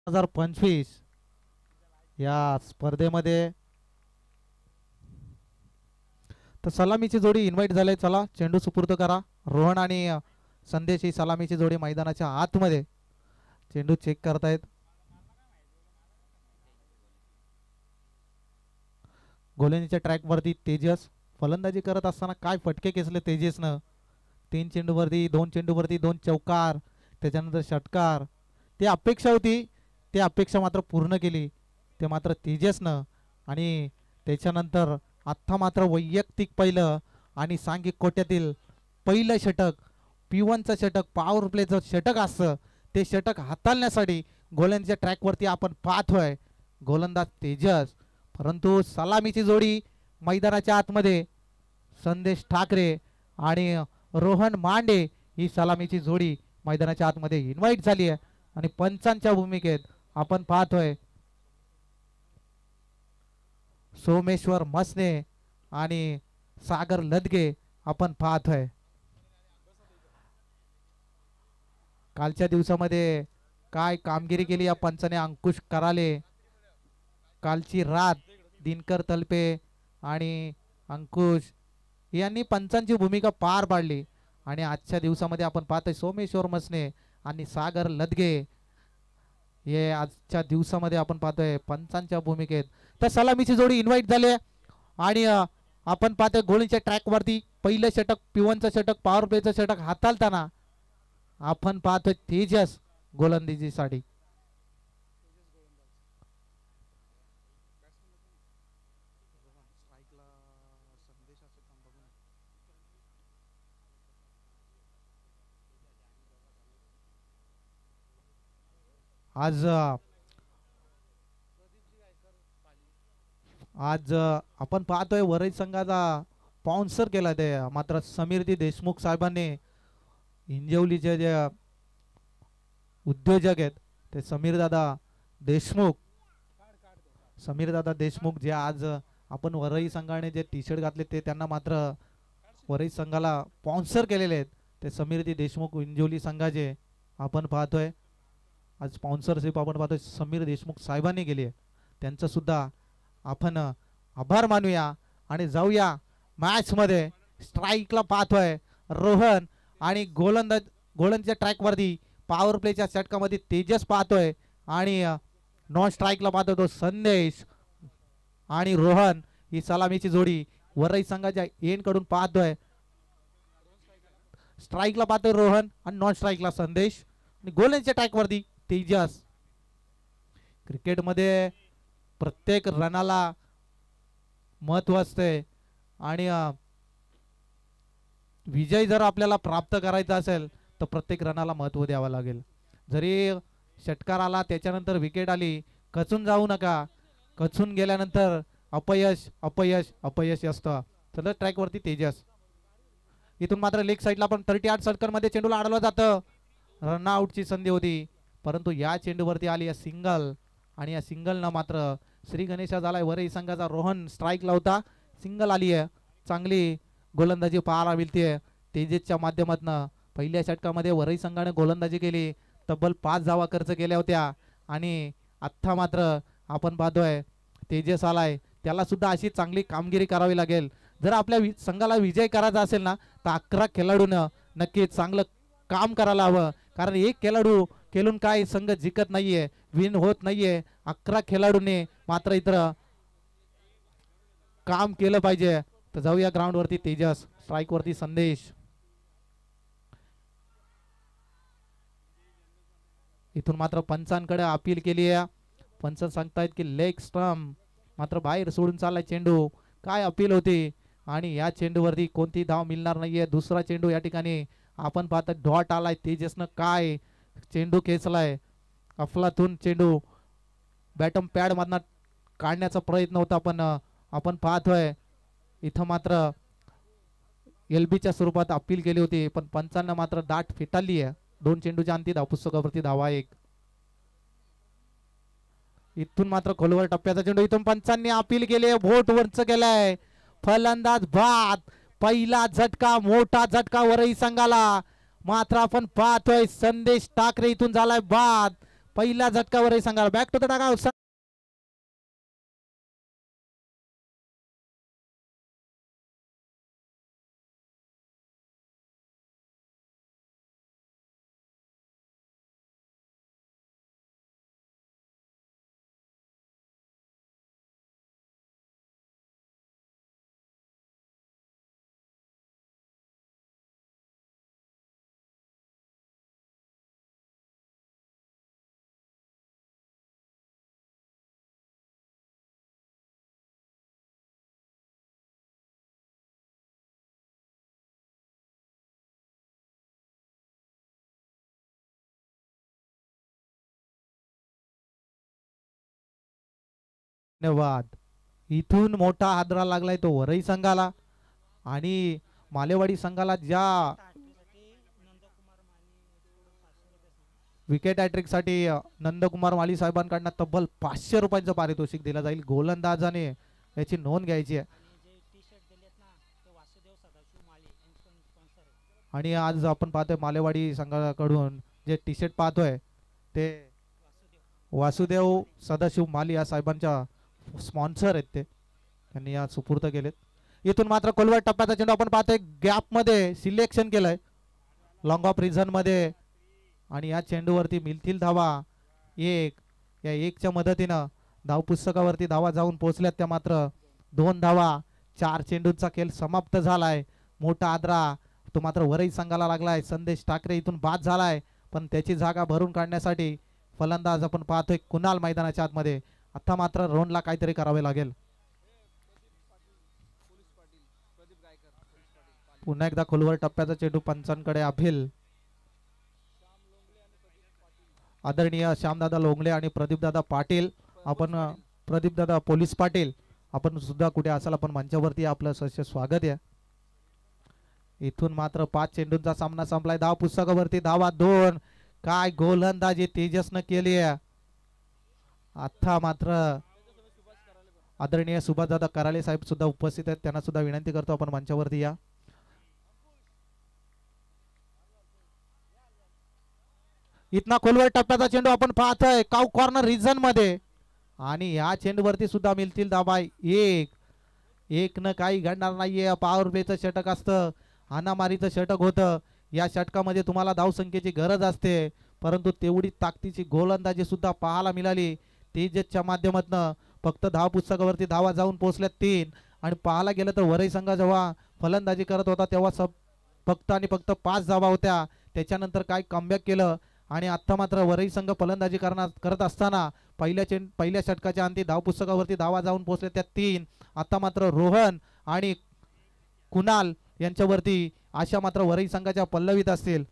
Speaker 1: हजार 25 या स्पर्धेमध्ये तर सलामीची जोडी इन्व्हाइट झाले चला चेंडू सुपूर्द करा रोहन आणि संदेश ही सलामीची जोडी मैदानाच्या आतमध्ये चेंडू चेक करतायत. गोलंदाजीच्या ट्रॅकवरती तेजस फलंदाजी करत असताना काय फटके खेचले तेजसनं. 3 चेंडूवरती 2 चेंडूवरती 2 चौकार, त्याच्यानंतर षटकार. ती अपेक्षा होती, ते अपेक्षा मात्र पूर्ण केली ते मात्र तेजसनं. आणि त्याच्यानंतर आत्ता मात्र वैयक्तिक पहिलं आणि सांघिक कोट्यातील पहिलं षटक, P1चं षटक, पॉवर प्लेचं षटक असतं ते षटक हाताळण्यासाठी गोलंदाजीच्या ट्रॅकवरती आपण पाहतोय गोलंदाज तेजस. परंतु सलामीची जोडी मैदानाच्या आतमध्ये संदेश ठाकरे आणि रोहन मांडे ही सलामीची जोडी मैदानाच्या आतमध्ये इन्व्हाइट झाली आहे. आणि पंचांच्या भूमिकेत आपण पाहतोय सोमेश्वर मसने आणि सागर लदगे आपण पाहतोय. कालच्या दिवसामध्ये काय कामगिरी केली या पंचाने. अंकुश कराले कालची रात, दिनकर तलपे आणि अंकुश यांनी पंचांची भूमिका पार पाडली. आणि आजच्या दिवसामध्ये आपण पाहतोय सोमेश्वर मसने आणि सागर लदगे हे आजच्या दिवसामध्ये आपण पाहतोय पंचांच्या भूमिकेत. तर सलामीची जोडी इन्व्हाइट झाली आणि आपण पाहतोय गोलंदाजीच्या ट्रॅकवरती पहिलं षटक, P1चं षटक, पॉवर प्लेचं षटक हाताळताना आपण पाहतोय तेजस गोलंदाजीसाठी. आज आज आपण पाहतोय वरळी संघाचा स्पॉन्सर केला ते मात्र समीरजी देशमुख साहेबांनी. हिंजवलीचे जे उद्योजक आहेत ते समीरदादा देशमुख जे आज आपण वरळी संघाने जे टी शर्ट घातले ते त्यांना मात्र वरळी संघाला स्पॉन्सर केलेले आहेत ते समीरजी देशमुख हिंजवली संघाचे आपण पाहतोय. आज स्पॉन्सरशिप आपण पाहतोय समीर देशमुख साहेबांनी केली आहे. त्यांचं सुद्धा आपण आभार मानूया आणि जाऊया मॅचमध्ये. स्ट्राईकला पाहतोय रोहन आणि गोलंदाजीच्या ट्रॅकवरती पॉवर प्लेच्या षटकामध्ये तेजस पाहतोय आणि नॉन स्ट्राईकला पाहतोय तो संदेश आणि रोहन ही सलामीची जोडी वरळी संघाच्या एंड कडून पाहतोय. स्ट्राईकला पाहतोय रोहन आणि नॉन स्ट्राईकला संदेश आणि गोलंदाजीच्या ट्रॅकवरती तेजस. क्रिकेटमध्ये प्रत्येक रनाला महत्व असते आणि विजय जर आपल्याला प्राप्त करायचा असेल तर प्रत्येक रनाला महत्व द्यावं लागेल. जरी षटकार आला त्याच्यानंतर विकेट आली, खचून जाऊ नका. खचून गेल्यानंतर अपयश अपयश अपयश असतं. तर ट्रॅकवरती तेजस. इथून मात्र लेग साईडला पण 38 षटकांमध्ये चेंडूला अडवलं जातं. रनआउटची संधी होती परंतु या चेंडूवरती आली सिंगल आणि या सिंगलनं मात्र श्री गणेशा झालाय वरळी संघाचा. रोहन स्ट्राईकला होता, सिंगल आली आहे. चांगली गोलंदाजी पाहायला मिळते तेजसच्या माध्यमातून. पहिल्या षटकामध्ये वरळी संघाने गोलंदाजी केली, तब्बल 5 धावा खर्च केल्या होत्या आणि आत्ता मात्र आपण पाहतोय तेजस आलाय, त्याला सुद्धा अशी चांगली कामगिरी करावी लागेल. जर आपल्या संघाला विजय करायचा असेल ना तर 11 खेळाडूनं नक्कीच चांगलं काम करायला हवं. कारण एक खेळाडू खेळून काय संघ जिंकत नाहीये, विन होत नाहीये. 11 खेळाडूंनी मात्र इतर काम केलं पाहिजे. तर जाऊया ग्राउंड वरती तेजस, स्ट्राईक वरती संदेश. इथून मात्र पंचांकडे अपील केली आहे. पंच सांगतायत की लेग स्टंप मात्र बाहेर सोडून चाललाय चेंडू. काय अपील होती आणि या चेंडूवरती कोणती धाव मिळणार नाहीये. दुसरा चेंडू या ठिकाणी आपण पाहतो डॉट आलाय. तेजसनं काय चेंडू खेचलाय, अफलातून चेंडू बॅटम पॅड मधनं काढण्याचा प्रयत्न होता पण आपण पाहतोय इथं मात्र LBच्या स्वरूपात अपील केली होती पण पंचांना मात्र दाट फेटाळली आहे. 2 चेंडूच्या अंती धावपुस्तकावरती धावा 1. इथून मात्र खोलवर टप्प्याचा चेंडू, इथून पंचांनी अपील केली, बोट वरच केलाय. फलंदाज बाद. पहिला झटका, मोठा झटका वरळी संघाला. मात्र आपण पाहतोय संदेश ठाकरे इथून झालाय बाद. पहिला झटका वरळी संघाला. Back to the dugout. धन्यवाद. इथून मोठा हादरा लागलाय तो वरई संघाला आणि मालेवाडी संघाला ज्या विकेट हॅट्रिक साठी नंदकुमार माली साहेबांकडून तब्बल 500 रुपयांचं पारितोषिक दिलं जाईल. गोलंदाजाने याची नोंद घ्यायची आहे. आणि आज आपण पाहतोय मालेवाडी संघाकडून जे टी शर्ट पाहतोय ते वासुदेव सदाशिव माली या साहेबांच्या स्पॉन्सर आहेत. ते त्यांनी या सुपूर्द केलेत. इथून मात्र कोलवट टप्प्याचा चेंडू आपण पाहतोय गॅप मध्ये सिलेक्शन केलंय लॉंग ऑफ रिझन मध्ये आणि या चेंडूवरती मिळतील धावा एक. या एकच्या मदतीनं धाव पुस्तकावरती धावा जाऊन पोहोचल्यात त्या मात्र 2 धावा. 4 चेंडूंचा खेळ समाप्त झालाय. मोठा आदरा तो मात्र वरई संघाला लागलाय. संदेश ठाकरे इथून बाद झालाय पण त्याची जागा भरून काढण्यासाठी फलंदाज आपण पाहतोय कुणाल मैदानाच्या आतमध्ये. आता मात्र रोहनला काहीतरी करावे लागेल. पुन्हा एकदा खोलवर टप्प्याचा चेंडू पंचांकडे अपील. आदरणीय श्यामदादा लोंगले आणि प्रदीपदादा पाटील आपण प्रदीपदादा पोलीस पाटील आपण सुद्धा कुठे असाल आपण मंचावरती आपलं सहर्ष स्वागत आहे. इथून मात्र 5 चेंडूंचा सामना संपलाय. धाव पुस्तकावरती धावा 2. काय गोलंदाजी तेजसनं केली आहे. आता मात्र आदरणीय सुभाषदादा कराले साहेब सुद्धा उपस्थित आहेत. त्यांना सुद्धा विनंती करतो आपण मंचावरती या. इथना खोलवर टप्प्याचा चेंडू आपण पाहतोय काउ कॉर्नर रिजन मध्ये आणि या चेंडूवरती सुद्धा मिळतील धावा एक न काही घडणार नाहीये. पॉवर प्लेचं षटक असतं. हानामारीचं षटक होतं. या षटकामध्ये तुम्हाला धावसंख्येची गरज असते परंतु तेवढी ताकदीची गोलंदाजी सुद्धा पाहायला मिळाली. तेजसच्या माध्यमातून फक्त धाव पुस्तकावरती धावा जाऊन पोहोचल्या 3 आणि पाहायला गेलं तर वरई संघ जेव्हा फलंदाजी करत होता तेव्हा फक्त आणि फक्त 5 धावा होत्या. त्याच्यानंतर काय कमबॅक केलं आणि आता मात्र वरई संघ फलंदाजी करत असताना पहिल्या षटकाच्या अंती धाव पुस्तकावरती धावा जाऊन पोहोचल्या त्या 3. आता मात्र रोहन आणि कुणाल यांच्यावरती आशा मात्र वरई संघाच्या पल्लवीत असतील.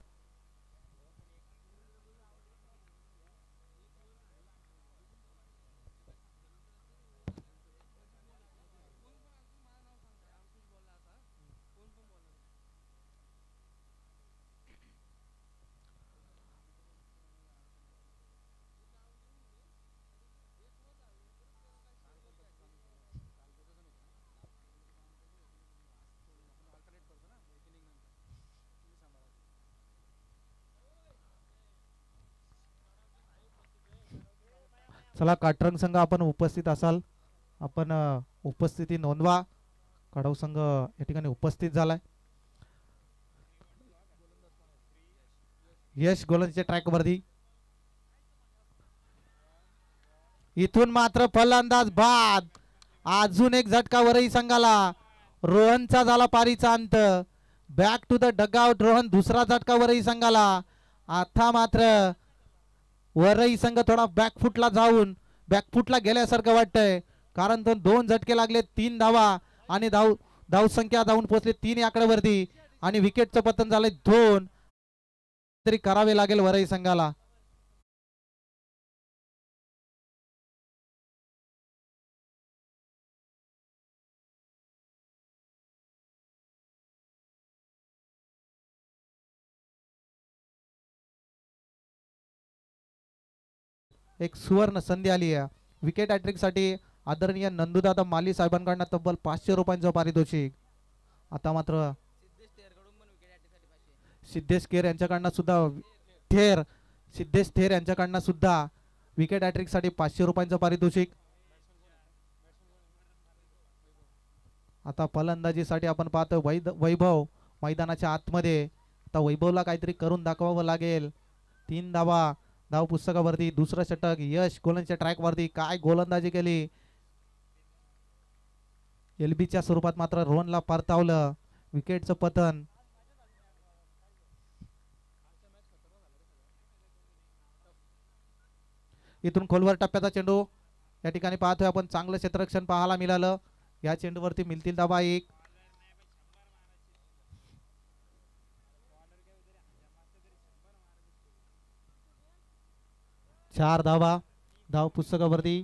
Speaker 1: चला काटरंग संघ आपण उपस्थित असाल आपण उपस्थिती नोंदवा. कडव संघ या ठिकाणी उपस्थित झालाय. यश गोलंदाजीच्या ट्रॅक वरती इथून मात्र फलंदाज बाद. अजून एक झटका वरई संघाला. रोहनचा झाला पारीचा अंत. Back to the dugout Rohan. दुसरा झटका वरई संघाला. आता मात्र वरई संघ थोडा बॅकफुटला गेल्यासारखं वाटतंय कारण तो 2 झटके लागले 3 धावा आणि धाव संख्या जाऊन पोहोचले 3 आकड्यावरती आणि विकेटचं पतन झालंय 2. तरी करावे लागेल वरई संघाला. एक सुवर्ण संधी आली आहे. विकेट हॅट्रिक साठी आदरणीय नंदूदादा माली साहेबांकडून तब्बल 500 रुपयांचं पारितोषिक. आता मात्र सिद्धेश थेर यांच्याकडनं सुद्धा विकेट हॅट्रिक साठी 500 रुपयांचं पारितोषिक. आता फलंदाजीसाठी आपण पाहतो वैभव मैदानाच्या आतमध्ये. आता वैभवला काहीतरी करून दाखवावं लागेल. 3 धावा धाव पुस्तकावरती. दुसरं षटक. यश गोलंदाजीच्या ट्रॅक वरती काय गोलंदाजी केली. एलबीच्या स्वरूपात मात्र रोहनला परतावलं. विकेटचं पतन. इथून खोलवर टप्प्याचा चेंडू या ठिकाणी पाहतोय आपण. चांगलं क्षेत्ररक्षण पाहायला मिळालं. या चेंडूवरती मिळतील धावा 1. चार धावा धाव पुस्तकावरती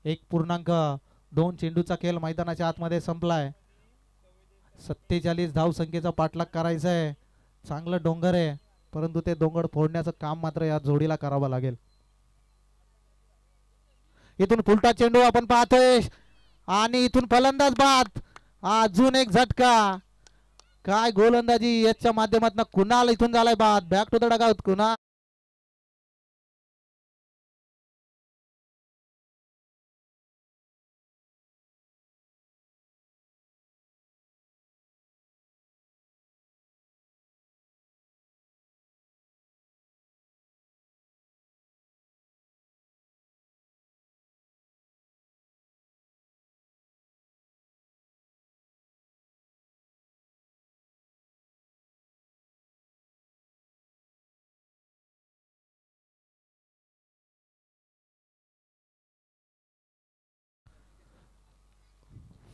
Speaker 1: 1.2 चेंडूचा खेळ मैदानाच्या आतमध्ये संपलाय. 47 धाव संख्येचा पाठलाग करायचा आहे. चांगलं डोंगर आहे, परंतु ते डोंगर फोडण्याचं काम मात्र या जोडीला करावं लागेल. इथून फुलटा चेंडू आपण पाहतोय आणि इथून फलंदाज बाद. अजून एक झटका. काय गोलंदाजी याच्या माध्यमातून कुणाल इथून झालाय बाद. Back to the dugout Kunal.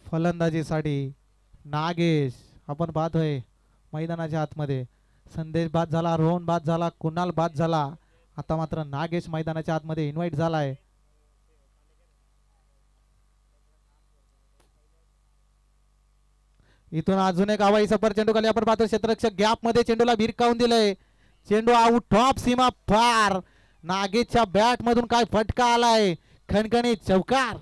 Speaker 1: फलंदाजीसाठी नागेश आपण पाहतोय मैदानाच्या आतमध्ये. संदेश बाद झाला, रोहन बाद झाला, कुणाल बाद झाला. आता मात्र नागेश मैदानाच्या आतमध्ये इन्व्हाइट झालाय. इथून अजून एक हवाई सफर चेंडू खाली आपण पाहतो. क्षेत्ररक्षक गॅप मध्ये चेंडूला भिरकावून दिलंय. चेंडू आउट टॉप सीमा पार. नागेशच्या बॅट मधून काय फटका आलाय. खणखणीत चौकार.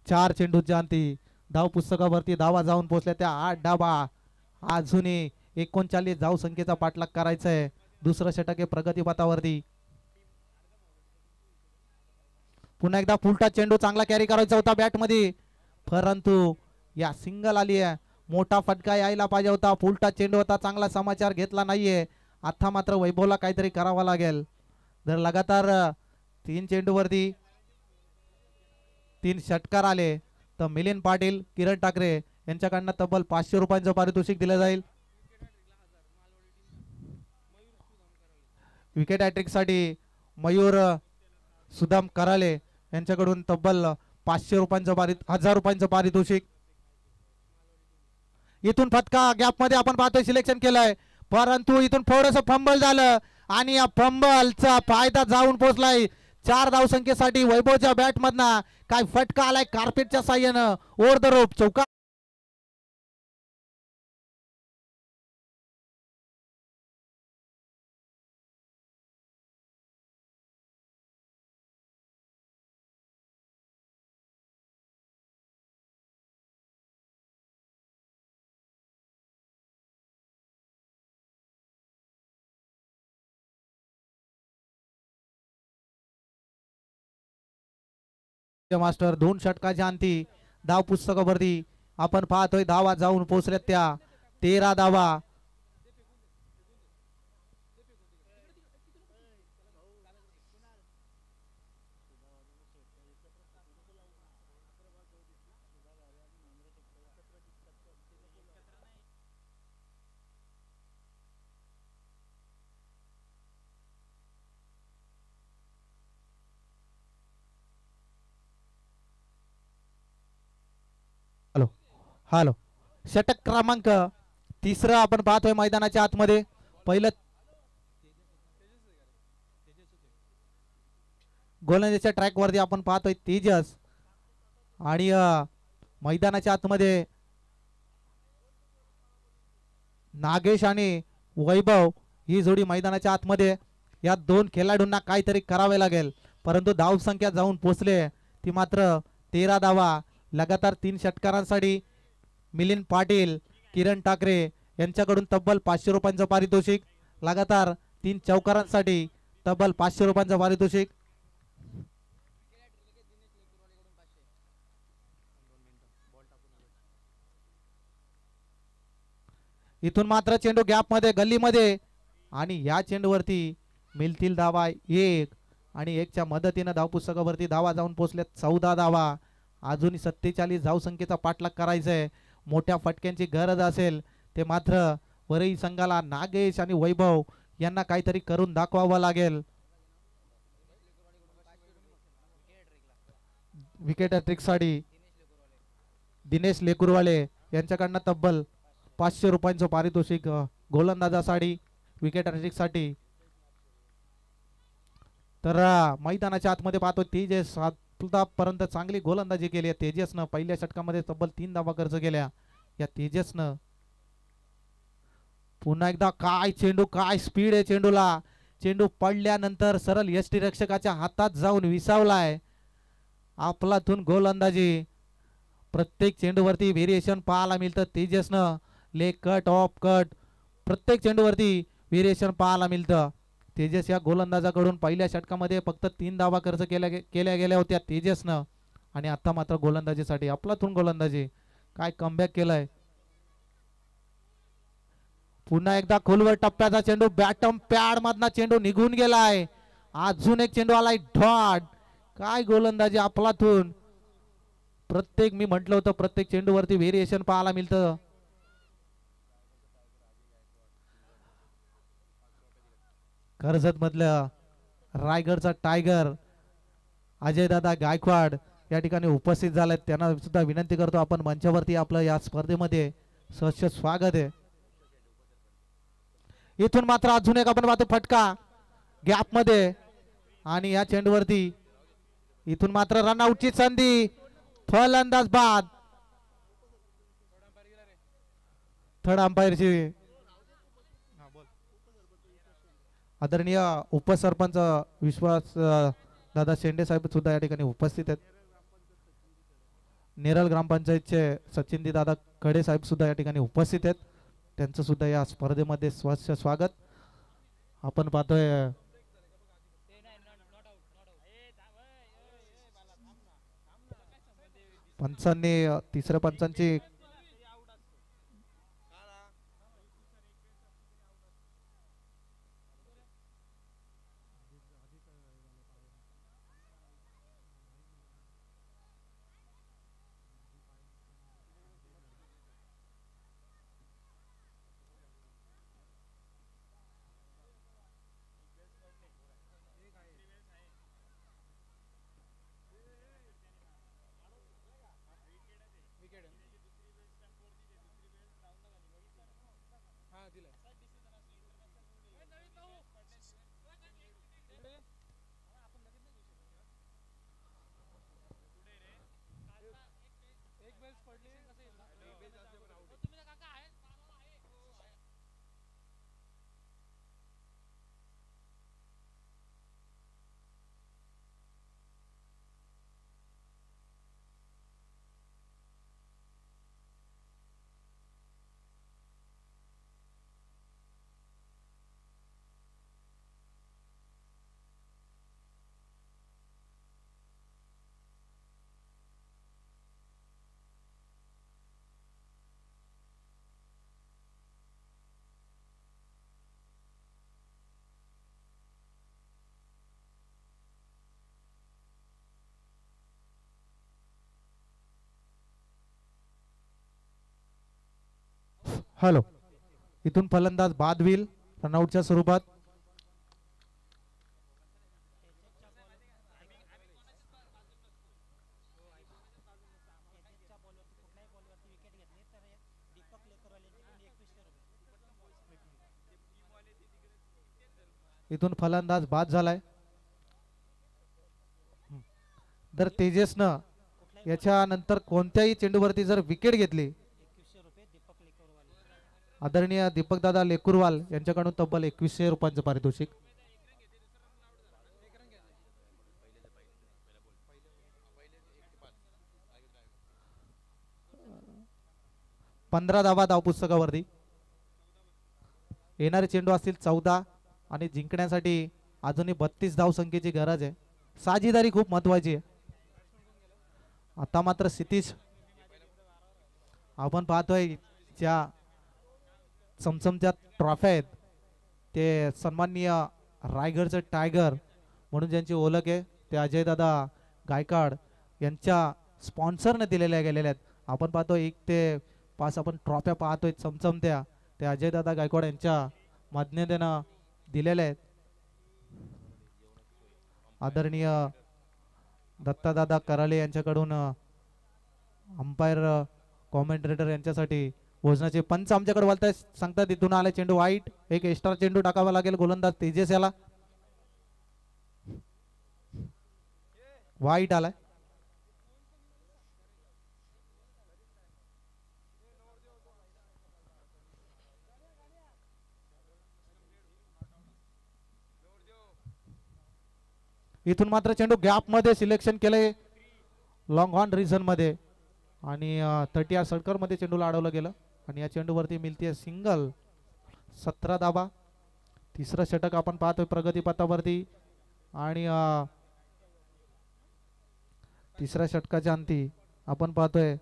Speaker 1: चार चेंडूच्या अंती धाव पुस्तकावरती धावा जाऊन पोहोचल्या त्या 8 धावा. अजूनही 39 धाव संख्येचा पाठलाग करायचा आहे. दुसरं षटक आहे प्रगतीपथावरती. पुन्हा एकदा फुलटा चेंडू चांगला कॅरी करायचा होता बॅट मध्ये, परंतु या सिंगल आली आहे. मोठा फटका यायला पाहिजे होता. फुलटा चेंडू होता, चांगला समाचार घेतला नाहीये. आता मात्र वैभवला काहीतरी करावं लागेल. जर लगातार 3 चेंडूवरती 3 षटकार आले तर मिलिंद पाटील, किरण ठाकरे यांच्याकडनं तब्बल 500 रुपयांचं पारितोषिक दिलं जाईल. विकेट हॅट्रिक साठी मयूर सुदाम कराले यांच्याकडून तब्बल 500 रुपयांचं 1000 रुपयांचं पारितोषिक. इथून फटका गॅप मध्ये आपण पाहतोय सिलेक्शन केलंय, परंतु इथून थोडंसं फंबल झालं आणि या फंबलचा फायदा जाऊन पोहोचलाय. 4 धाव संख्येसाठी वैभवच्या बॅट मधनं काय फटका आलाय कार्पेटच्या साह्यानं. ओव्हर द रोप चौका. मास्टर 2 षटकाच्या अंती धाव पुस्तकावरती आपण पाहतोय धावा जाऊन पोहोचल्यात त्या 13 धावा. हॅलो हॅलो षटक क्रमांक 3 आपण पाहतोय मैदानाच्या आतमध्ये. पहिलं गोलंदाजीच्या ट्रॅक वरती आपण पाहतोय तेजस आणि मैदानाच्या आतमध्ये नागेश आणि वैभव ही जोडी मैदानाच्या आतमध्ये. या 2 खेळाडूंना काहीतरी करावे लागेल, परंतु धाव संख्या जाऊन पोहोचले ती मात्र 13 धावा. लगातार 3 षटकारांसाठी मिलिंद पाटील, किरण ठाकरे यांच्याकडून तब्बल 500 रुपयांचं पारितोषिक. लगातार 3 चौकारांसाठी तब्बल 500 रुपयांचं पारितोषिक. इथून मात्र चेंडू गॅप मध्ये गल्लीमध्ये आणि या चेंडूवरती मिळतील धावा 1 आणि 1च्या मदतीनं धावपुस्तकावरती धावा जाऊन पोहोचल्यात 14 धावा. अजूनही 47 धाव संख्येचा पाठलाग करायचा आहे. मोठ्या फटक्यांची गरज असेल ते मात्र वरई संघाला नागेश आणि वैभव यांना काहीतरी करून दाखवावं लागेल. विकेट ट्रिकसाठी दिनेश लेकुरवाले यांच्याकडनं तब्बल 500 रुपयांचं पारितोषिक गोलंदाजासाठी विकेट ट्रिकसाठी. तर मैदानाच्या आतमध्ये पाहतो तेजस आतापर्यंत चांगली गोलंदाजी केली आहे तेजसनं. पहिल्या षटकामध्ये तब्बल 3 धावा खर्च केल्या या तेजसनं. पुन्हा एकदा काय चेंडू, काय स्पीड आहे चेंडूला. चेंडू पडल्यानंतर सरळ यष्टी रक्षकाच्या हातात जाऊन विसावलाय. आपलातून गोलंदाजी. प्रत्येक चेंडूवरती व्हेरिएशन पाहायला मिळतं तेजसनं. लेग कट, ऑफ कट, प्रत्येक चेंडूवरती व्हेरिएशन पाहायला मिळतं. तेजस या गोलंदाजाकडून पहिल्या षटकामध्ये फक्त 3 धावा खर्च केल्या गेल्या होत्या तेजसनं. आणि आता मात्र गोलंदाजीसाठी आपलातून गोलंदाजी. काय कमबॅक केलंय. पुन्हा एकदा खोलवर टप्प्याचा चेंडू, बॅटम पॅड मधना चेंडू निघून गेलाय. अजून एक चेंडू आलाय डॉट. काय गोलंदाजी आपलातून. प्रत्येक मी म्हटलं होतं प्रत्येक चेंडूवरती व्हेरिएशन पाहायला मिळतं. कर्जत मधलं रायगडचा टायगर अजय दादा गायकवाड या ठिकाणी उपस्थित झालेत. त्यांना सुद्धा विनंती करतो आपण मंचावरती. आपलं या स्पर्धेमध्ये सहर्ष स्वागत आहे. इथून मात्र अजून एक आपण पाहतो फटका गॅप मध्ये आणि या चेंडूवरती इथून मात्र रनआउटची संधी. फलंदाज बाद. थर्ड अंपायरची आदरणीय उपसरपंच विश्वास दादा शेंडे साहेब सुद्धा या ठिकाणी उपस्थित आहेत. नेरळ ग्रामपंचायतचे सचिनदी दादा खडे साहेब सुद्धा या ठिकाणी उपस्थित आहेत. त्यांचं सुद्धा या स्पर्धेमध्ये स्वच्छ स्वागत. आपण पाहतोय पंचांनी तिसऱ्या पंचांची हॅलो इथून फलंदाज बाद होईल रनआउटच्या स्वरूपात. इथून फलंदाज बाद झालाय. जर तेजसनं याच्यानंतर कोणत्याही चेंडूवरती जर विकेट घेतली आदरणीय दीपक दादा लेकुरवाल यांच्याकडून तब्बल 2100 रुपयांचं पारितोषिक. पंधरा धावा धाव पुस्तकावरती. येणारे चेंडू असतील 14 आणि जिंकण्यासाठी अजूनही 32 धाव संख्येची गरज आहे. साझीदारी खूप महत्वाची आहे. आता मात्र क्षितिज आपण पाहतोय ज्या चमचमच्या ट्रॉफ्या आहेत ते सन्माननीय रायगडचे टायगर म्हणून ज्यांची ओळख आहे ते अजय दादा गायकवाड यांच्या स्पॉन्सरने दिलेल्या गेलेल्या आहेत. आपण पाहतो 1 ते पाच आपण ट्रॉफ्या पाहतोय चमचमत्या त्या अजयदादा गायकवाड यांच्या मान्यतेनं दिलेल्या आहेत. आदरणीय दत्तादादा कराले यांच्याकडून अंपायर कॉमेंट्रेटर यांच्यासाठी भोजनाचे पंच आमच्याकडे बोलताय सांगतात इथून आले चेंडू वाईट एक एक्स्ट्रा चेंडू टाकावा लागेल गोलंदाज तेजस याला वाईट आलाय. इथून मात्र चेंडू गॅप मध्ये सिलेक्शन केलंय लॉंग ऑन रिझन मध्ये आणि 30 सडकर मध्ये चेंडूला अडवलं गेलं आणि या चेंडूवरती मिळते सिंगल 17 धावा. तिसरं षटक आपण पाहतोय प्रगतीपथावरती आणि तिसऱ्या षटकाच्या अंती आपण पाहतोय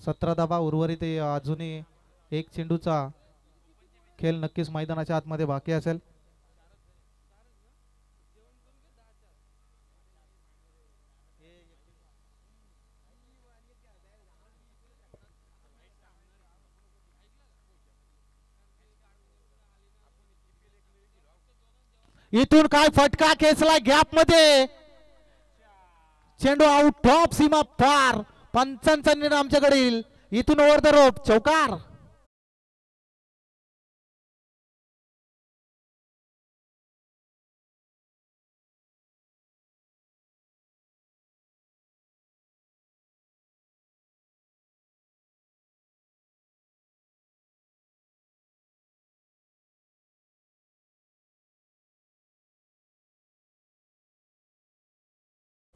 Speaker 1: 17 धावा. उर्वरित अजूनही एक चेंडूचा खेळ नक्कीच मैदानाच्या आतमध्ये बाकी असेल. इथून काय फटका खेचला गॅप मध्ये चेंडू आउट टॉप सीमा पार. पंचांचा निर्णय आमच्याकडे येईल. इथून ओव्हर द रोप चौकार.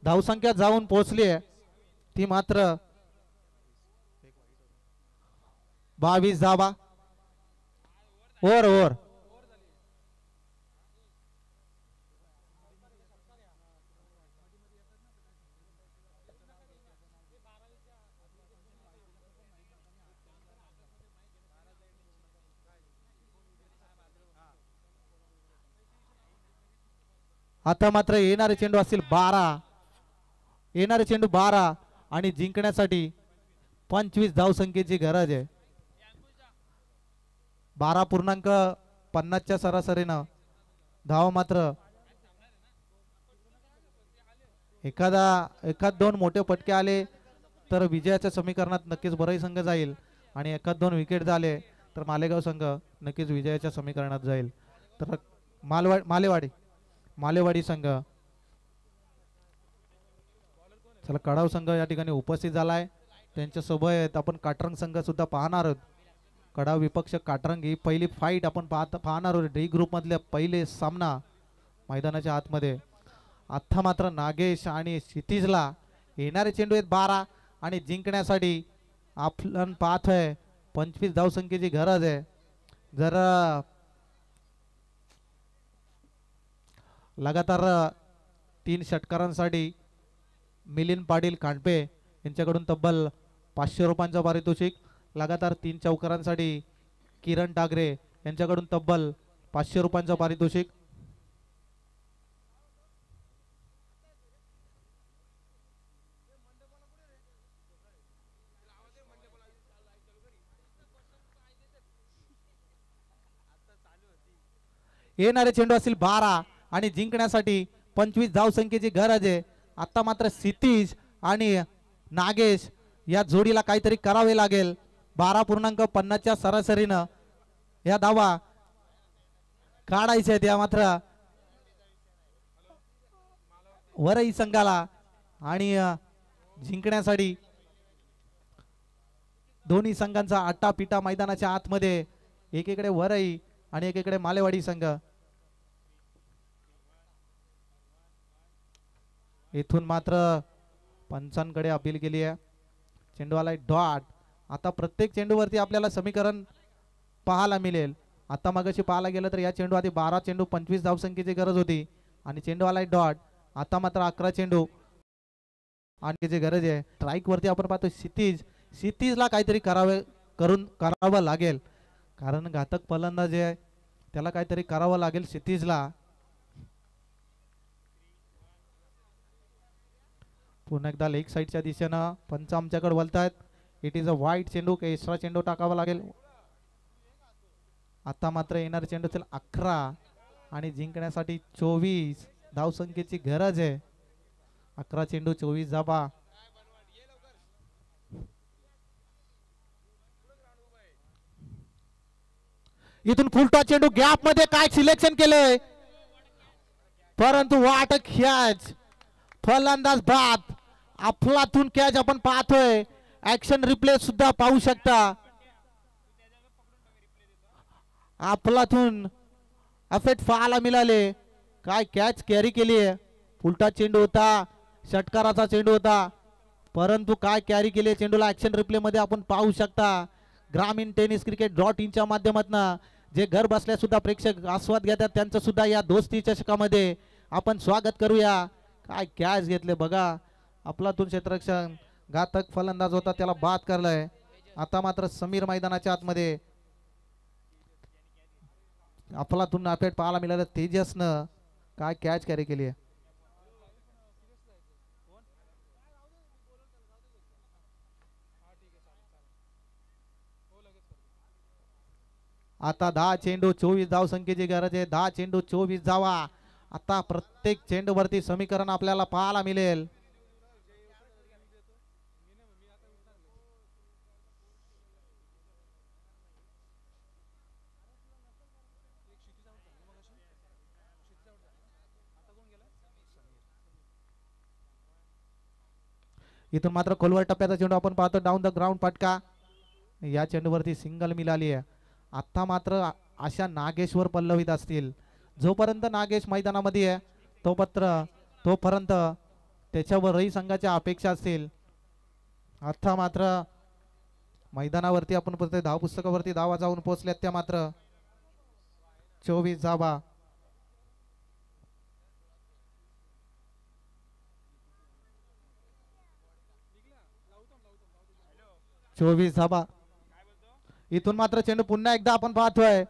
Speaker 1: धावसंख्या जाऊन पोहोचली आहे ती मात्र 22 धावा. ओव्हर आता मात्र येणारे चेंडू असतील 12. येणारे चेंडू 12 आणि जिंकण्यासाठी 25 धावसंख्येची गरज आहे. 12.50च्या सरासरीनं धाव मात्र एखाद दोन मोठे फटके आले तर विजयाच्या समीकरणात नक्कीच बराई संघ जाईल आणि एखाद दोन विकेट झाले तर मालेगाव संघ नक्कीच विजयाच्या समीकरणात जाईल. तर मालेवाडी संघ चला कडाव संघ या ठिकाणी उपस्थित झालाय. त्यांच्या सोबत आपण काटरंग संघ सुद्धा पाहणार आहोत. कडाव विपक्ष काटरंग ही पहिली फाईट आपण पाहणार आहोत. डी ग्रुप मधले पहिले सामना मैदानाच्या आतमध्ये. आता मात्र नागेश आणि क्षितिजला येणारे चेंडू आहेत 12 आणि जिंकण्यासाठी आपण पाहतोय 25 धावसंख्येची गरज आहे. जर लगातार 3 षटकारांसाठी मिलिंद पाटील कांडपे यांच्याकडून तब्बल 500 रुपयांचं पारितोषिक. लगातार 3 चौकारांसाठी किरण टागरे यांच्याकडून तब्बल 500 रुपयांचं पारितोषिक. येणारे चेंडू असतील 12 आणि जिंकण्यासाठी 25 धावसंख्येची गरज आहे. आता मात्र क्षितिज आणि नागेश या जोडीला काहीतरी करावे लागेल. 12.50च्या सरासरीनं या धावा काढायच्या आहेत. या मात्र वरई संघाला आणि जिंकण्यासाठी दोन्ही संघांचा आटापिटा मैदानाच्या आतमध्ये. एकीकडे वरई आणि एकीकडे मालेवाडी संघ. इथून मात्र पंचांकडे अपील केली आहे. चेंडूवाला डॉट. आता प्रत्येक चेंडूवरती आपल्याला समीकरण पाहायला मिळेल. आता मगाशी पाहायला गेलं तर या चेंडू आधी 12 चेंडू 25 धावसंख्येची गरज होती आणि चेंडूवाला डॉट. आता मात्र 11 चेंडू आणि त्याची गरज आहे. स्ट्राईक वरती आपण पाहतो क्षितिजला काहीतरी करावं लागेल कारण घातक फलंदाज आहे त्याला काहीतरी करावं लागेल क्षितिजला. पुन्हा एकदा लेग साईडच्या दिशेनं पंच आमच्याकडे वळतायत. इट इज अ वाईट चेंडू काही एक्स्ट्रा चेंडू टाकावा लागेल. आता मात्र येणार चेंडू असेल 11 आणि जिंकण्यासाठी 24 धावसंख्येची गरज आहे. 11 चेंडू 24 धावा. इथून फुलटॉस चेंडू गॅप मध्ये काय सिलेक्शन केलंय परंतु वाट कॅच फलंदाज बाद. अफलातून कॅच आपण पाहतोय. ऍक्शन रिप्ले सुद्धा पाहू शकता. अफलातून अफेट पाहायला मिळाले. काय कॅच कॅरी केली आहे. फुलटॉस चेंडू होता. षटकाराचा चेंडू होता परंतु काय कॅरी केली चेंडूला ऍक्शन रिप्ले मध्ये आपण पाहू शकता. ग्रामीण टेनिस क्रिकेट .in च्या माध्यमातून जे घर बसल्या सुद्धा प्रेक्षक आस्वाद घेतात त्यांचं सुद्धा या दोस्ती चषकामध्ये आपण स्वागत करूया. काय कॅच घेतले बघा. अफलातून क्षेत्ररक्षण घातक फलंदाज होता त्याला बाद करलाय. आता मात्र समीर मैदानाच्या आतमध्ये अफलातून अफेट पाहायला मिळालं. तेजसनं काय कॅच कॅरी केली आहे. आता 10 चेंडू 24 धाव संख्येची गरज आहे. 10 चेंडू 24 धावा. आता प्रत्येक चेंडूवरती समीकरण आपल्याला पाहायला मिळेल. इथून मात्र खोलवर टप्प्याचा चेंडू आपण पाहतो. डाऊन द ग्राउंड फटका. या चेंडूवरती सिंगल मिळाली आहे. आता मात्र अशा नागेश्वर पल्लवित असतील. जोपर्यंत नागेश मैदानामध्ये आहे तोपर्यंत त्याच्यावरही संघाच्या अपेक्षा असतील. आता मात्र मैदानावरती आपण प्रत्येक धाव पुस्तकावरती धावा जाऊन पोहोचल्यात त्या मात्र 24 धावा. इथून मात्र चेंडू पुन्हा एकदा आपण पाहतोय.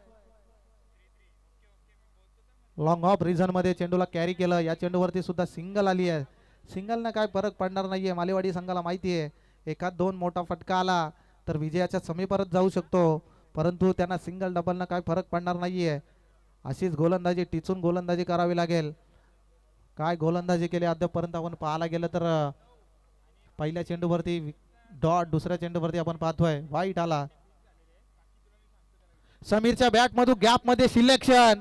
Speaker 1: लॉंग ऑफ रिझन मध्ये चेंडूला कॅरी केलं. या चेंडूवरती सुद्धा सिंगल आली आहे. सिंगल ना काय फरक पडणार नाहीये. मालेवाडी संघाला माहिती आहे एखाद दोन मोठा फटका आला तर विजयाच्या समीपरच जाऊ शकतो परंतु त्यांना सिंगल डबल ना काय फरक पडणार नाहीये. अशीच गोलंदाजी टिचून गोलंदाजी करावी लागेल. काय गोलंदाजी केली अद्यापर्यंत आपण पाहायला गेलं तर पहिल्या चेंडूवरती डॉट दुसऱ्या चेंडूवरती आपण पाहतोय वाईट आला. समीरच्या बॅट मधून गॅप मध्ये सिलेक्शन.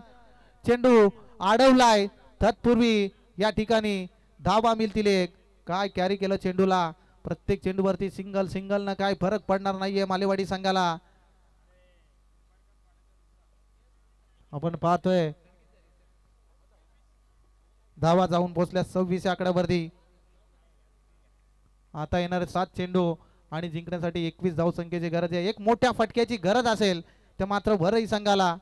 Speaker 1: चेंडू अडवलाय. तत्पूर्वी या ठिकाणी धावा मिळतील एक. काय कॅरी केलं चेंडूला. प्रत्येक चेंडूवरती सिंगल सिंगल ना काय फरक पडणार नाहीये मालेवाडी संघाला. आपण पाहतोय धावा जाऊन पोहोचल्या 26 आकड्यावरती. आता येणारे 7 चेंडू आणि जिंकण्यासाठी 21 धाव संख्येची गरज आहे. एक मोठ्या फटक्याची गरज असेल तर मात्र भरही संघाला.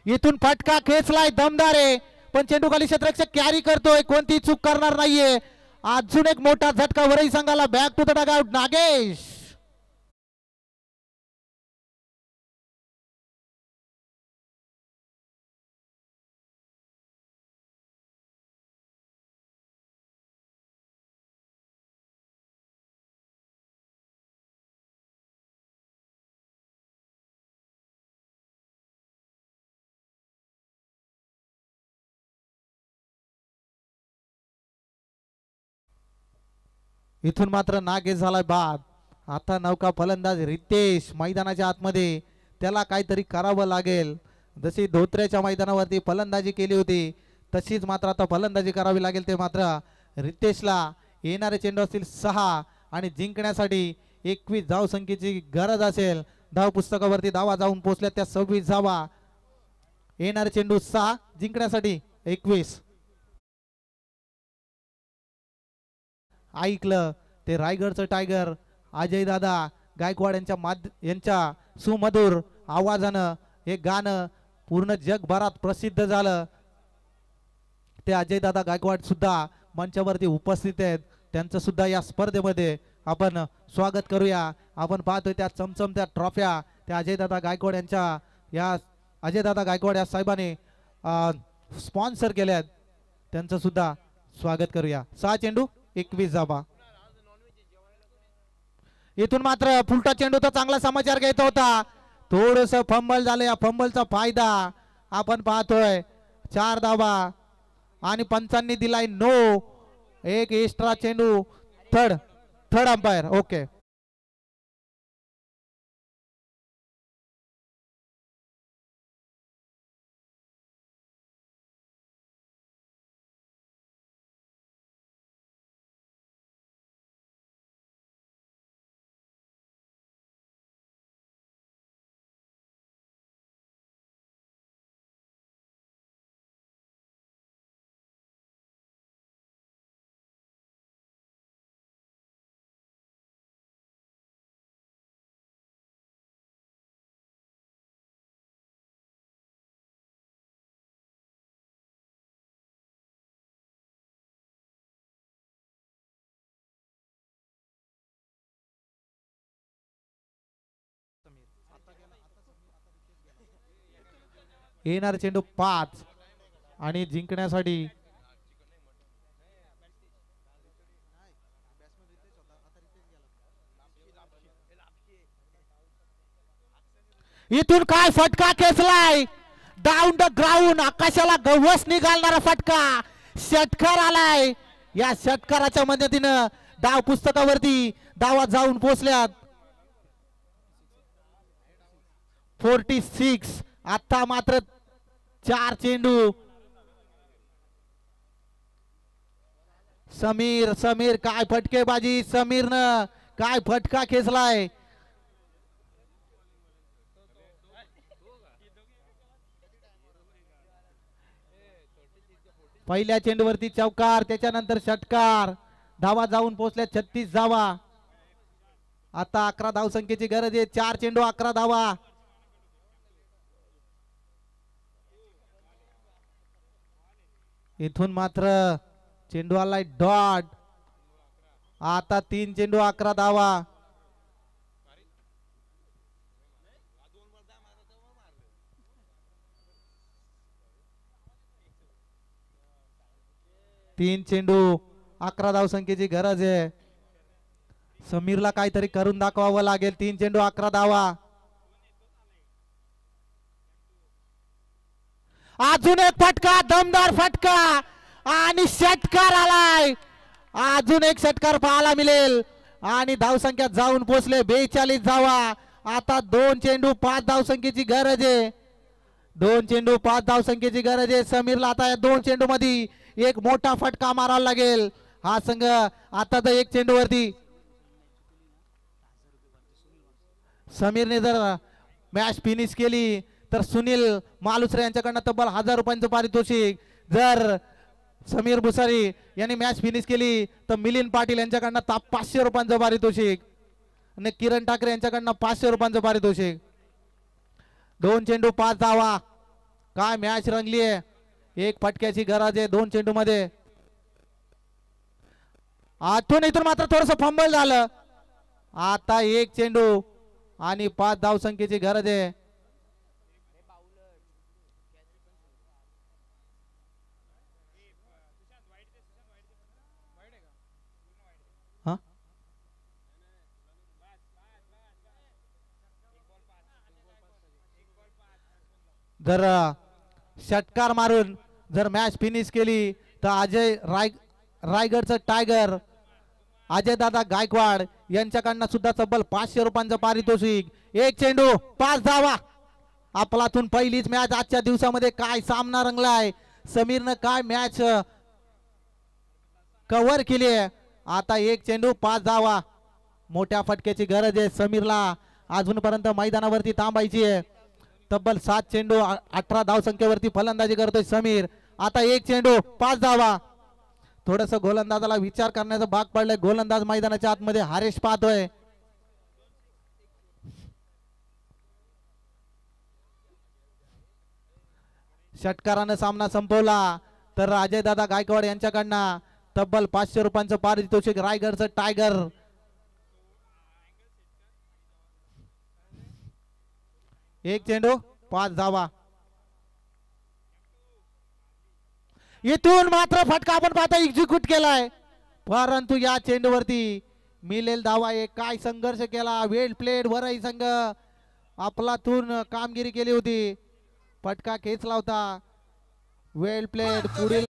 Speaker 1: इथून फटका खेचलाय दमदार आहे पण चेंडू खाली क्षेत्ररक्षक कॅरी करतोय. कोणती चूक करणार नाहीये. अजून एक मोठा झटका वरही संघाला. Back to the dugout Nagesh. इथून मात्र नागेश झालाय बाद. आता नौका फलंदाज रितेश मैदानाच्या आतमध्ये. त्याला काहीतरी करावं लागेल. जशी धोत्र्याच्या मैदानावरती फलंदाजी केली होती तशीच मात्र आता फलंदाजी करावी लागेल. ते मात्र रितेशला येणारे चेंडू असतील 6 आणि जिंकण्यासाठी 21 धाव संख्येची गरज असेल. धाव पुस्तकावरती धावा जाऊन पोहोचल्या त्या 26 धावा. येणारे चेंडू 6 जिंकण्यासाठी 21. ऐकलं ते रायगडचं टायगर अजय दादा गायकवाड यांच्या सुमधुर आवाजानं हे गाणं पूर्ण जगभरात प्रसिद्ध झालं. ते अजय दादा गायकवाड सुद्धा मंचावरती उपस्थित आहेत. त्यांचं सुद्धा या स्पर्धेमध्ये आपण स्वागत करूया. आपण पाहतोय त्या चमचमत्या ट्रॉफ्या त्या अजय दादा गायकवाड यांच्या या अजय दादा गायकवाड या साहेबांनी स्पॉन्सर केल्यात. त्यांचं सुद्धा स्वागत करूया. 6 चेंडू 21 धावा. इथून मात्र फुलटा चेंडूचा चांगला समाचार घ्यायचा होता, थोडस फंबल झालं. या फंबलचा फायदा आपण पाहतोय. 4 धावा आणि पंचांनी दिलाय नो. एक एक्स्ट्रा चेंडू. Third umpire. ओके. येणार चेंडू 5 आणि जिंकण्यासाठी इथून काय फटका खेचलाय. Down the ground. आकाशाला गवस निघालणारा फटका. षटकार आलाय. या षटकाराच्या मदतीनं डाव पुस्तकावरती डावात जाऊन पोहोचल्यात. 46. आता मात्र 4 चेंडू. समीर काय फटकेबाजी. समीरनं काय फटका खेचलाय. पहिल्या चेंडूवरती चौकार, त्याच्यानंतर षटकार. धावा जाऊन पोहोचल्या 36 धावा. आता 11 धावसंख्येची गरज आहे. 4 चेंडू 11 धावा. इथून मात्र चेंडू आलाय डॉट. आता 3 चेंडू 11 धावा. तीन चेंडू 11 धावसंख्येची गरज आहे. समीरला काहीतरी करून दाखवावं लागेल. 3 चेंडू 11 धावा. अजून एक फटका. दमदार फटका आणि षटकार आलाय. अजून एक षटकार पाहायला मिळेल आणि धावसंख्या जाऊन पोहोचले 42 धावा. आता 2 चेंडू 5 धावसंख्येची गरज आहे. 2 चेंडू 5 धावसंख्येची गरज आहे. समीरला आता या 2 चेंडू मध्ये एक मोठा फटका मारावा लागेल. हा संघ आता तर 1 चेंडू वरती. समीरने जर मॅच फिनिश केली तर सुनील मालुसरे यांच्याकडनं तब्बल 1000 रुपयांचं पारितोषिक. जर समीर भुसारी यांनी मॅच फिनिश केली तर मिलिंद पाटील यांच्याकडनं 500 रुपयांचं पारितोषिक आणि किरण ठाकरे यांच्याकडनं 500 रुपयांचं पारितोषिक. 2 चेंडू 5 धावा. काय मॅच रंगली आहे. एक फटक्याची गरज आहे 2 चेंडू मध्ये. आतून इथून मात्र थोडस फंबल झालं. आता 1 चेंडू आणि 5 धावसंख्येची गरज आहे. जर षटकार मारून जर मॅच फिनिश केली तर रायगडचं टायगर अजय दादा गायकवाड यांच्याकडनं सुद्धा तब्बल 500 रुपयांचं पारितोषिक. 1 चेंडू 5 धावा. आपलातून पहिलीच मॅच आजच्या दिवसामध्ये. काय सामना रंगलाय. समीरनं काय मॅच कव्हर केली आहे. आता 1 चेंडू 5 धावा. मोठ्या फटक्याची गरज आहे. समीरला अजूनपर्यंत मैदानावरती थांबायची आहे. तब्बल 7 चेंडू 18 धावसंख्येवरती फलंदाजी करतोय समीर. आता 1 चेंडू 5 धावा. थोडस गोलंदाजाला विचार करण्याचा भाग पडलाय. गोलंदाज मैदानाच्या आतमध्ये हरेश पाहतोय. षटकारानं सामना संपवला तर अजय दादा गायकवाड यांच्याकडनं तब्बल 500 रुपयांचं पारितोषिक. रायगडचं टायगर. एक चेंडू 5 धावा. इथून मात्र फटका आपण पाहता एक्झिक्यूट केलाय, परंतु या चेंडूवरती मिळेल धावा आहे. काय संघर्ष केला, वेल प्लेड वरई संघ आपलातून कामगिरी केली होती. फटका खेचला होता. वेल प्लेड पुढील